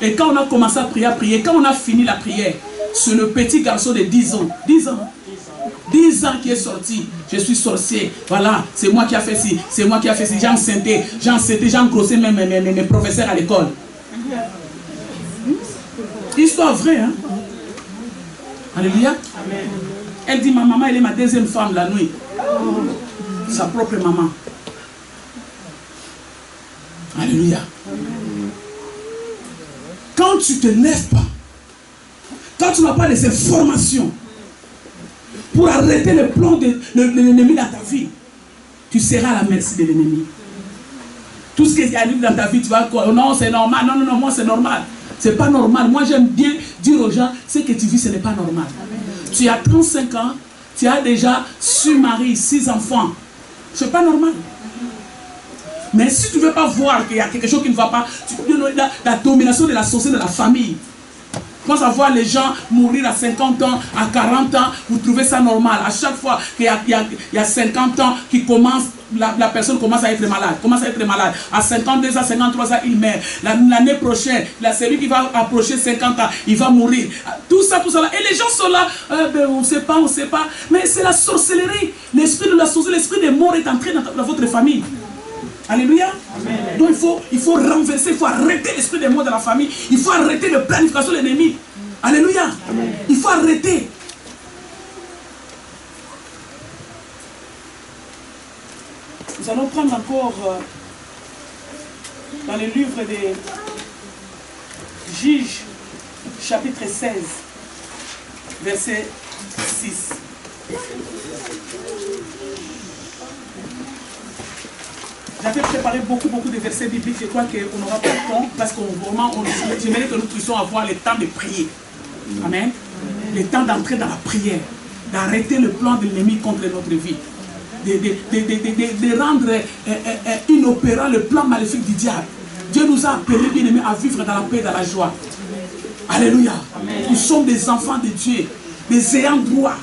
Speaker 1: Et quand on a commencé à prier, quand on a fini la prière, c'est le petit garçon de 10 ans. 10 ans qui est sorti. Je suis sorcier. Voilà, c'est moi qui a fait ci. C'est moi qui a fait ci. J'ai engrossé même mes professeurs à l'école. Histoire vraie, hein? Alléluia. Amen. Elle dit, ma maman, elle est ma deuxième femme la nuit. Sa propre maman. Alléluia. Quand tu ne te lèves pas, quand tu n'as pas les informations pour arrêter le plan de l'ennemi dans ta vie, tu seras à la merci de l'ennemi. Tout ce qui arrive dans ta vie, tu vas quoi? Oh non, c'est normal. Non, moi c'est normal. C'est pas normal. Moi j'aime bien dire aux gens, ce que tu vis, ce n'est pas normal. Tu as 35 ans, tu as déjà 6 maris, 6 enfants. C'est pas normal. Mais si tu ne veux pas voir qu'il y a quelque chose qui ne va pas, la domination de la société, de la famille. Quand ça voit les gens mourir à 50 ans, à 40 ans, vous trouvez ça normal. À chaque fois qu'il y a 50 ans qui commence, la personne commence à être malade. À 52 ans, 53 ans, il meurt. L'année prochaine, celui qui va approcher 50 ans, il va mourir. Tout ça là. Et les gens sont là, on ne sait pas. Mais c'est la sorcellerie. L'esprit de la sorcellerie, l'esprit des morts est entré dans votre famille. Alléluia. Amen. Donc il faut renverser, il faut arrêter l'esprit des morts de la famille. Il faut arrêter la planification de l'ennemi. Alléluia. Amen. Il faut arrêter. Nous allons prendre encore dans le livre des Juges, chapitre 16, verset 6. J'avais préparé beaucoup de versets bibliques. Je crois qu'on n'aura pas le temps parce j'aimerais que nous puissions avoir le temps de prier. Amen. Le temps d'entrer dans la prière, d'arrêter le plan de l'ennemi contre notre vie, de rendre inopérant le plan maléfique du diable. Dieu nous a appelés, bien aimés, à vivre dans la paix et dans la joie. Alléluia. Amen. Nous sommes des enfants de Dieu, des ayants droit.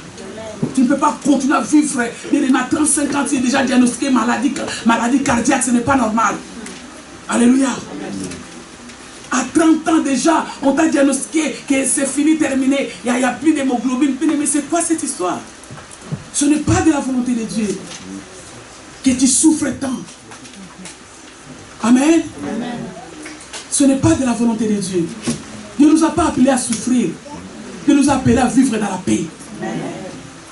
Speaker 1: Tu ne peux pas continuer à vivre. Il a 35 ans, tu es déjà diagnostiqué maladie cardiaque, ce n'est pas normal. Alléluia. À 30 ans déjà, on t'a diagnostiqué que c'est fini, terminé. Il n'y a plus d'hémoglobine. Mais c'est quoi cette histoire? Ce n'est pas de la volonté de Dieu que tu souffres tant. Amen. Amen. Ce n'est pas de la volonté de Dieu. Dieu ne nous a pas appelés à souffrir. Dieu nous a appelés à vivre dans la paix. Amen.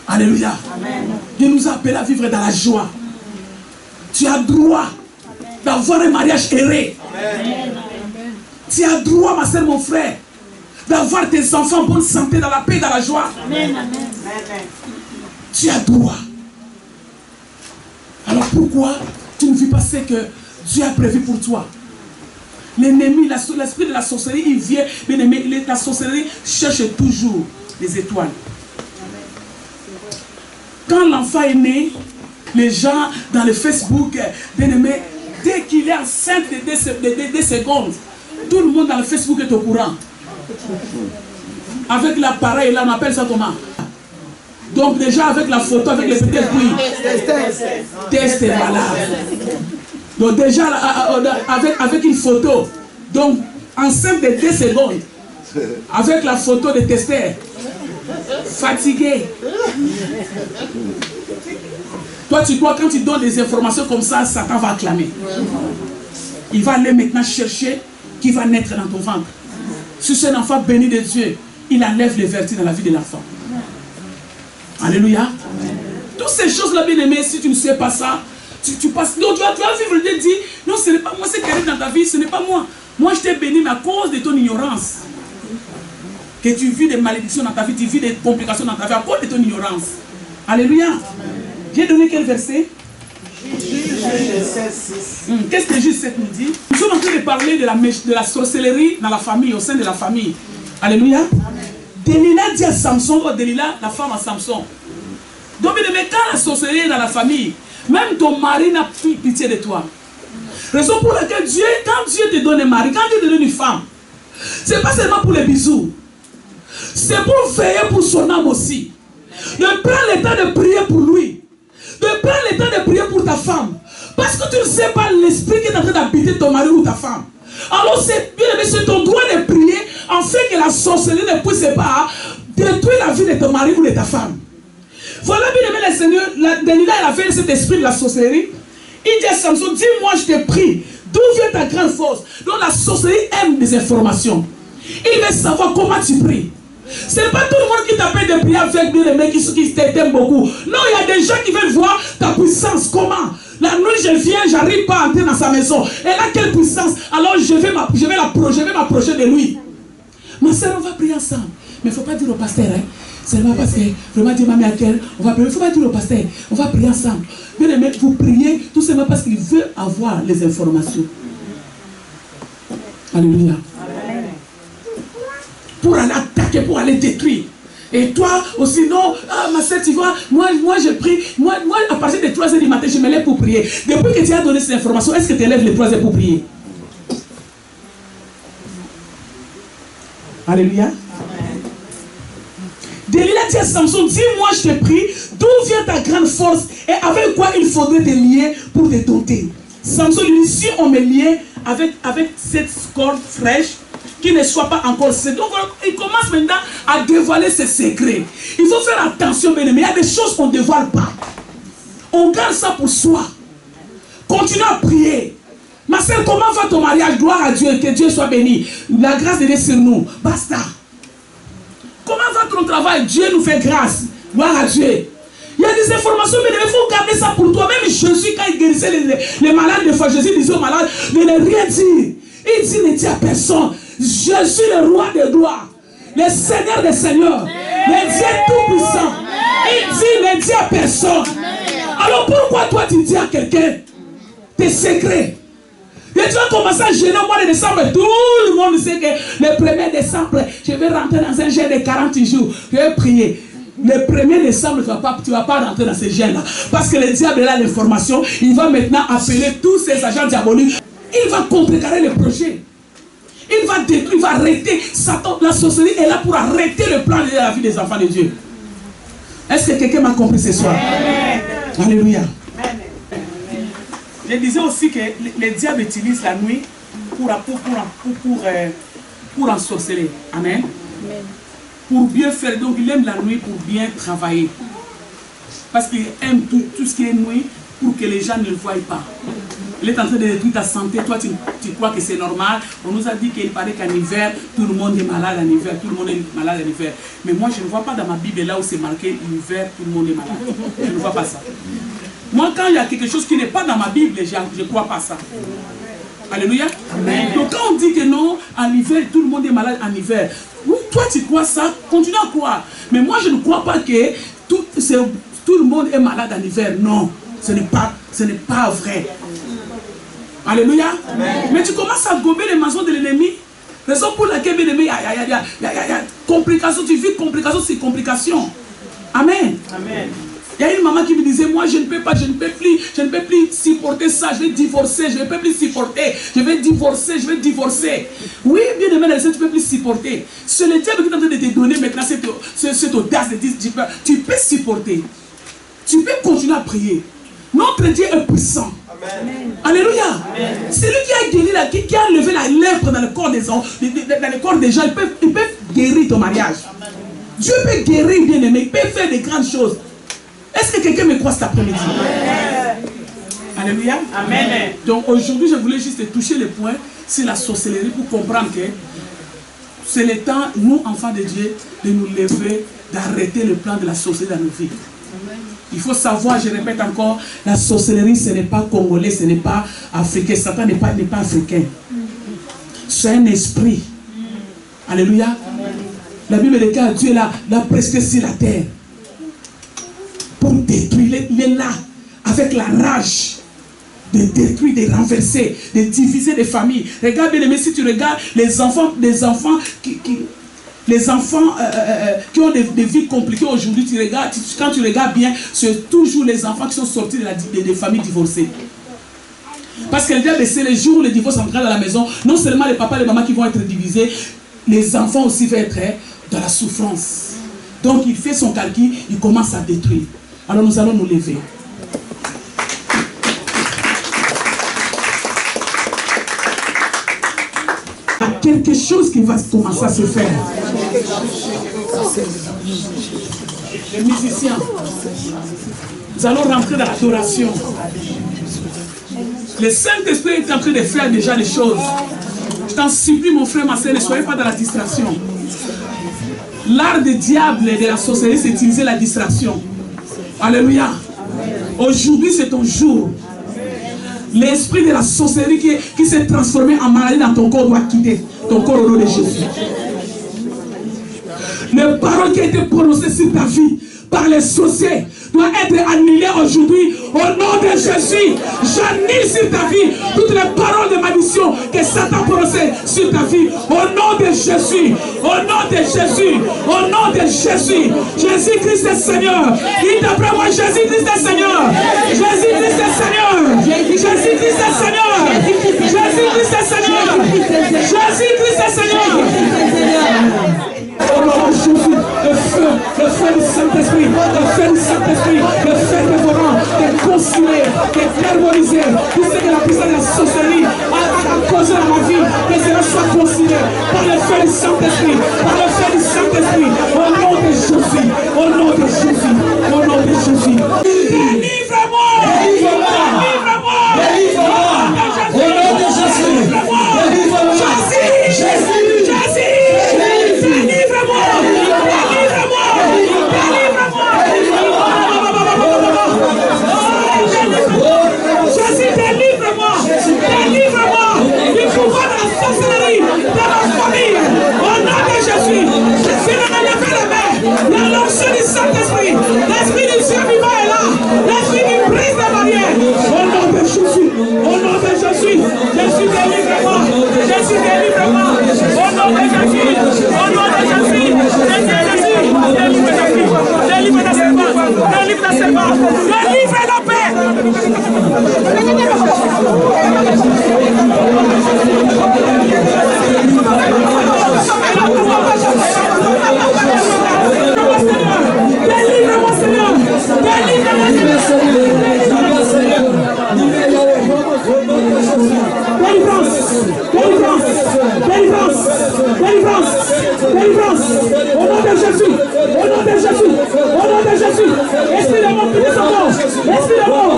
Speaker 1: Alléluia. Amen. Dieu nous a appelés à vivre dans la joie. Tu as droit d'avoir un mariage erré. Amen. Tu as droit, ma soeur, mon frère, d'avoir tes enfants en bonne santé, dans la paix, dans la joie. Amen. Amen. Tu as droit. Alors pourquoi tu ne vis pas ce que Dieu a prévu pour toi? L'ennemi, l'esprit de la sorcellerie, il vient, bien aimé, la sorcellerie cherche toujours les étoiles. Quand l'enfant est né, les gens dans le Facebook, bien aimé, dès qu'il est enceinte de 2 secondes, tout le monde dans le Facebook est au courant. Avec l'appareil, là, on appelle ça comment? Donc déjà avec la photo, avec les petits test malade. Donc déjà avec une photo, donc enceinte de 2 secondes, avec la photo de testeur, fatigué. Toi tu crois quand tu donnes des informations comme ça, Satan va acclamer. Il va aller maintenant chercher qui va naître dans ton ventre. Si c'est un enfant béni de Dieu, il enlève les vertus dans la vie de l'enfant. Alléluia. Amen. Toutes ces choses-là, bien aimé, si tu ne sais pas ça, tu passes. Donc tu vas vivre le dit, non, ce n'est pas moi, ce qui arrive dans ta vie, ce n'est pas moi. Moi, je t'ai béni, mais à cause de ton ignorance. Que tu vis des malédictions dans ta vie, tu vis des complications dans ta vie, à cause de ton ignorance. Alléluia. J'ai donné quel verset? Qu'est-ce que Juge 7 nous dit? Nous sommes en train de parler de la sorcellerie dans la famille, au sein de la famille. Alléluia. Delilah dit à Samson, Delilah, la femme à Samson. Donc, mais quand la sorcellerie est dans la famille, même ton mari n'a plus pitié de toi. Raison pour laquelle Dieu, quand Dieu te donne un mari, quand Dieu te donne une femme, ce n'est pas seulement pour les bisous. C'est pour veiller pour son âme aussi. De prendre le temps de prier pour lui. De prendre le temps de prier pour ta femme. Parce que tu ne sais pas l'esprit qui est en train d'habiter ton mari ou ta femme. Alors c'est ton droit de prier afin que la sorcellerie ne puisse pas détruire la vie de ton mari ou de ta femme. Voilà, bien aimé le Seigneur, Delilah elle avait cet esprit de la sorcellerie. Il dit à Samson, dis-moi je te prie, d'où vient ta grande force? Donc la sorcellerie aime des informations. Il veut savoir comment tu pries. Ce n'est pas tout le monde qui t'appelle de prier avec bien aimé qui t'aime beaucoup. Non, il y a des gens qui veulent voir ta puissance. Comment? La nuit je viens, j'arrive pas à entrer dans sa maison. Elle a quelle puissance? Alors je vais m'approcher de lui. Ma soeur, on va prier ensemble. Mais il ne faut pas dire au pasteur, hein. C'est pas parce que vraiment Dieu m'a mis à cœur. On va prier. Il ne faut pas dire au pasteur. On va prier ensemble. Bien aimé, vous priez tout simplement parce qu'il veut avoir les informations. Alléluia. Amen. Pour aller attaquer, pour aller détruire. Et toi aussi, non, ah, ma soeur, tu vois, moi je prie. Moi, à partir de 3 h du matin, je me lève pour prier. Depuis que tu as donné cette information, est-ce que tu élèves les trois pour prier? Alléluia. Delilah dit à Samson, dis-moi, je te prie, d'où vient ta grande force et avec quoi il faudrait te lier pour te dompter? Samson lui dit, si on me liait avec cette corde fraîche, qui ne soit pas encore sécret. Donc il commence maintenant à dévoiler ses secrets. Il faut faire attention, bien aimé. Il y a des choses qu'on ne dévoile pas. On garde ça pour soi. Continue à prier. Ma soeur, comment va ton mariage? Gloire à Dieu, que Dieu soit béni. La grâce de Dieu sur nous. Basta. Comment va ton travail? Dieu nous fait grâce. Gloire à Dieu. Il y a des informations, mais il faut garder ça pour toi. Même Jésus, quand il guérissait les malades, des fois, Jésus disait aux malades, ne rien dire. Il dit, ne dis à personne. Je suis le roi des gloires, le Seigneur des seigneurs, le Dieu tout-puissant. Il dit, ne dis à personne. Alors pourquoi toi tu dis à quelqu'un tes secrets? Et tu vas commencer à gêner au mois de décembre. Tout le monde sait que le 1er décembre, je vais rentrer dans un jeûne de 40 jours. Je vais prier. Le 1er décembre, tu ne vas pas rentrer dans ce jeûne-là. Parce que le diable a l'information. Il va maintenant appeler tous ses agents diaboliques. Il va contrecarrer le projet. Il va détruire, il va arrêter. Satan, la sorcellerie est là pour arrêter le plan de la vie des enfants de Dieu. Est-ce que quelqu'un m'a compris ce soir? Amen. Alléluia. Amen. Je disais aussi que le diable utilise la nuit pour ensorceler. Amen. Amen. Pour bien faire. Donc il aime la nuit pour bien travailler. Parce qu'il aime tout ce qui est nuit pour que les gens ne le voient pas. Il est en train de détruire ta santé. Toi, tu crois que c'est normal. On nous a dit qu'il paraît qu'en hiver, tout le monde est malade en hiver. Tout le monde est malade en hiver. Mais moi, je ne vois pas dans ma Bible là où c'est marqué l'hiver, tout le monde est malade. Je ne vois pas ça. Moi, quand il y a quelque chose qui n'est pas dans ma Bible, je ne crois pas ça. Alléluia. Amen. Donc, quand on dit que non, en hiver, tout le monde est malade en hiver. Oui, toi, tu crois ça. Continue à croire. Mais moi, je ne crois pas que tout le monde est malade en hiver. Non, ce n'est pas vrai. Alléluia. Amen. Mais tu commences à gober les maisons de l'ennemi. Raison pour laquelle l'ennemi, il y a complications, tu vis complication sur complication. Amen. Amen. Il y a une maman qui me disait, moi je ne peux plus supporter ça, je vais divorcer, je ne peux plus supporter, je vais divorcer. Oui, bien aimé, tu ne peux plus supporter. C'est le diable qui est en train de te donner maintenant cette audace de dire, tu peux supporter. Tu peux continuer à prier. Notre Dieu est puissant. Amen. Alléluia. C'est lui qui a guéri, qui a enlevé la lèpre dans le corps des gens. Dans le corps des gens, il peut guérir ton mariage. Amen. Dieu peut guérir, bien aimé. Il peut faire des grandes choses. Est-ce que quelqu'un me croit cet après-midi? Alléluia. Amen. Donc aujourd'hui, je voulais juste toucher le point sur la sorcellerie pour comprendre que c'est le temps, nous, enfants de Dieu, de nous lever, d'arrêter le plan de la sorcellerie dans nos vies. Il faut savoir, je répète encore, la sorcellerie, ce n'est pas congolais, ce n'est pas africain. Satan n'est pas africain. C'est un esprit. Alléluia. La Bible dit que Dieu l'a presque sur la terre. Pour détruire, il est là, avec la rage, de détruire, de renverser, de diviser des familles. Regarde bien, mais si tu regardes les enfants qui ont des vies compliquées aujourd'hui, quand tu regardes bien, c'est toujours les enfants qui sont sortis des familles divorcées. Parce que le diable, c'est les jours où le divorce entrera dans la maison, non seulement les papas et les mamans qui vont être divisés, les enfants aussi vont être dans la souffrance. Donc il fait son calcul, il commence à détruire. Alors nous allons nous lever. Il y a quelque chose qui va commencer à se faire. Les musiciens, nous allons rentrer dans l'adoration. Le Saint-Esprit est en train de faire déjà les choses. Je t'en supplie, mon frère, ma soeur, ne soyez pas dans la distraction. L'art du diable et de la sorcellerie, c'est utiliser la distraction. Alléluia. Aujourd'hui, c'est ton jour. L'esprit de la sorcellerie qui s'est transformé en maladie dans ton corps doit quitter ton corps au nom de Jésus. Les paroles qui ont été prononcées sur ta vie par les sorciers doivent être annulées aujourd'hui au nom de Jésus. J'annule sur ta vie toutes les paroles de malédiction que Satan prononçait sur ta vie au nom de Jésus. Au nom de Jésus. Au nom de Jésus. Jésus-Christ est Seigneur. Dites après moi, Jésus-Christ est Seigneur. Jésus-Christ est Seigneur. Jésus-Christ est Seigneur. Au nom de Jésus, le feu du Saint-Esprit, le feu du Saint-Esprit, le feu dévorant, de consumer, de carboniser, tout ce que la puissance de la sorcellerie a causé dans ma vie, que cela soit consumé par le feu du Saint-Esprit, par le feu du Saint-Esprit, au nom de Jésus, au nom de Jésus, au nom de Jésus. Délivre-moi! Délivre-moi! Délivre-moi! Au nom de Jésus! Délivre-moi! Jésus! Jésus! Délivre-moi! Délivre-moi! Délivre-moi! Jésus, délivre-moi! Délivre-moi! Du pouvoir de la sorcellerie de ma famille! Au nom de Jésus! Jésus, ne me lève la main! La l'onction du Saint-Esprit! L'Esprit du Dieu vivant est là! L'Esprit qui brise les barrières! Au nom de Jésus! Au nom de Jésus! Jésus, délivre-moi! Jésus, délivre-moi! Au nom de Jésus! Au nom de Jésus! Jésus, délivre ta fille! Délivre ta servante! Délivre ta servante! Délivre la paix! Délivre-moi, Seigneur! Délivre-moi, Seigneur! Délivrance! Délivrance! Délivrance! Délivrance! Délivrance! Au nom de Jésus! Au nom de Jésus! Au nom de Jésus! Esprit de mort, prenez son nom! Esprit de mort!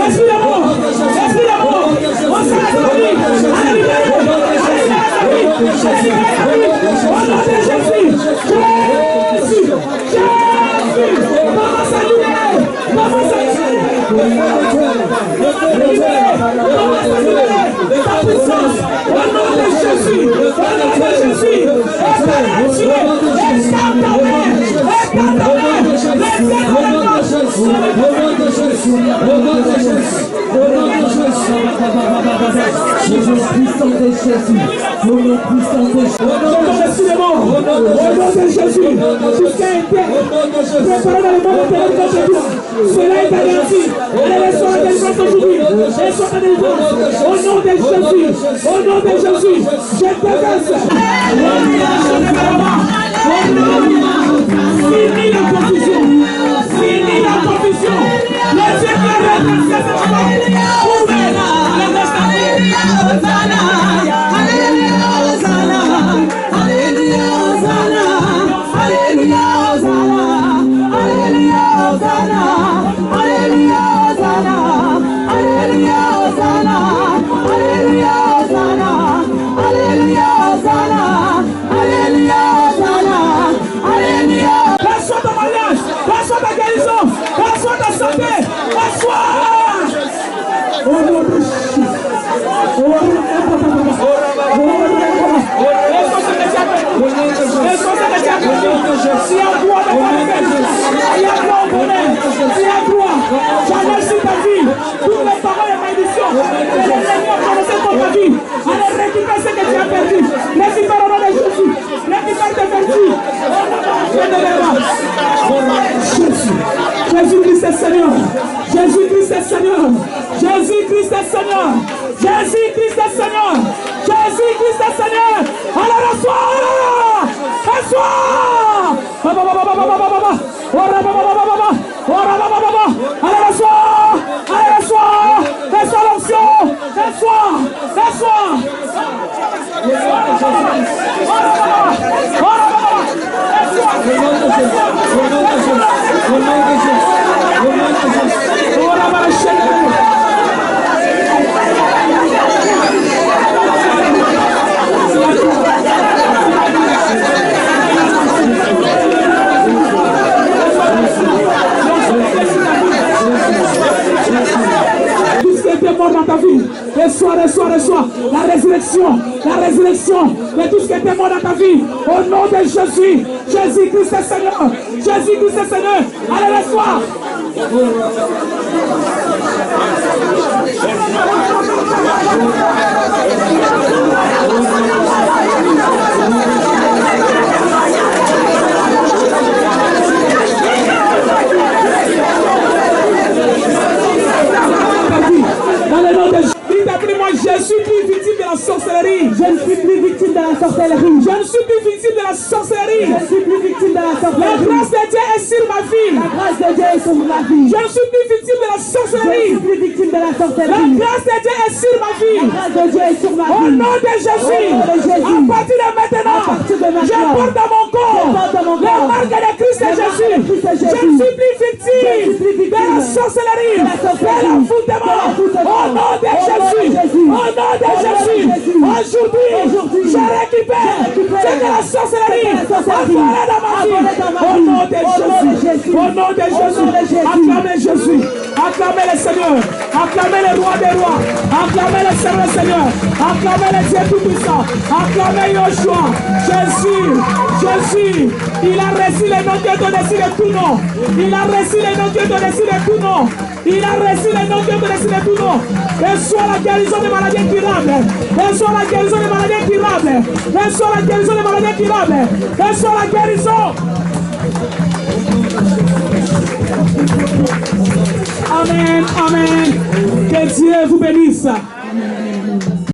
Speaker 1: Esprit de mort! Esprit de mort! On s'arrête la vie! À la libérer! À la libérer la vie! Jésus, au nom de Jésus! Jésus! Jésus! Maman s'est libérée! Maman s'est libérée! Maman s'est libérée! Ta puissance! Au nom de Jésus! Au nom de Jésus! Au nom de Jésus, je te fini la confusion. Fini la confusion. Les yeux qui redressent cette femme. Ouvert les restaurants. Alléluia, Hosanna. Alléluia, Hosanna. Alléluia, Hosanna. Alléluia, Hosanna. Alléluia, Hosanna. Alléluia, Hosanna. Alléluia, Hosanna. Alléluia, Hosanna. Alléluia, Hosanna. Alléluia. Reçois ton mariage, reçois ta guérison, reçois ta santé, reçois. Au nom de Jésus. Si à toi de si à toi au bonheur, si à toi, j'enlève sur ta vie toutes les paroles et malédictions que les ennemis ont prononcées contre ta vie. Allez récupérer ce que tu as perdu. Récupère au nom de Jésus. Récupère tes vertus. Jésus. Jésus-Christ est Seigneur. Jésus-Christ est Seigneur. Jésus-Christ est Seigneur. Jésus-Christ est Seigneur. Jésus-Christ est Seigneur. Allez, reçois. Reçois. Allez, reçois. Allez, reçois. Reçois l'onction. Reçois. Reçois. Mort dans ta vie, reçois la résurrection de tout ce qui était mort dans ta vie, au nom de Jésus. Jésus-Christ est Seigneur, Jésus-Christ est Seigneur. Allez, reçois. Dans le nom de Jésus, dites après moi, je suis plus victime de la sorcellerie.
Speaker 4: Je ne suis plus victime de la sorcellerie.
Speaker 1: Je ne suis plus victime de la sorcellerie.
Speaker 4: Je ne suis plus victime de la
Speaker 1: La
Speaker 4: sorcellerie.
Speaker 1: grâce de Dieu est sur ma vie.
Speaker 4: La grâce de Dieu est sur ma vie.
Speaker 1: Je ne suis plus victime de la
Speaker 4: Je ne
Speaker 1: sorcellerie.
Speaker 4: suis plus victime de la
Speaker 1: La
Speaker 4: sorcellerie.
Speaker 1: grâce de Dieu est sur ma vie.
Speaker 4: La grâce de Dieu est sur ma
Speaker 1: Au
Speaker 4: vie.
Speaker 1: nom de Jésus.
Speaker 4: Au nom de Jésus.
Speaker 1: À partir de maintenant,
Speaker 4: À partir de maintenant,
Speaker 1: je porte dans mon corps
Speaker 4: je porte dans mon
Speaker 1: les
Speaker 4: corps
Speaker 1: marques de Christ
Speaker 4: les
Speaker 1: et
Speaker 4: marques
Speaker 1: Jésus.
Speaker 4: de Christ et
Speaker 1: Je ne
Speaker 4: Jésus.
Speaker 1: suis plus victime
Speaker 4: Je ne suis plus victime
Speaker 1: de la sorcellerie,
Speaker 4: de la sorcellerie,
Speaker 1: de l'envoûtement.
Speaker 4: de l'envoûtement.
Speaker 1: Au nom de
Speaker 4: Au nom de
Speaker 1: Jésus.
Speaker 4: Jésus.
Speaker 1: Au nom de Jésus.
Speaker 4: Jésus.
Speaker 1: Aujourd'hui,
Speaker 4: Aujourd'hui,
Speaker 1: je récupère ce que la sorcellerie a volé dans ma vie. Au nom de Jésus. Au nom de Jésus. Acclamez Jésus. Acclamez le Seigneur. Acclamez le roi des rois. Acclamez le Seigneur des seigneurs. Acclamez le Dieu tout-puissant. Acclamez Yoshua. Jésus. Jésus. Il a reçu le nom Dieu au-dessus de tout nom. Il a reçu le nom Dieu au-dessus de tout nom. Il a reçu le nom Dieu au-dessus de tout nom. Et soit la guérison des maladies incurables. Et soit la guérison des maladies incurables. Et soit la guérison des maladies incurables. Et soit la guérison. Amen, amen. Que Dieu vous bénisse.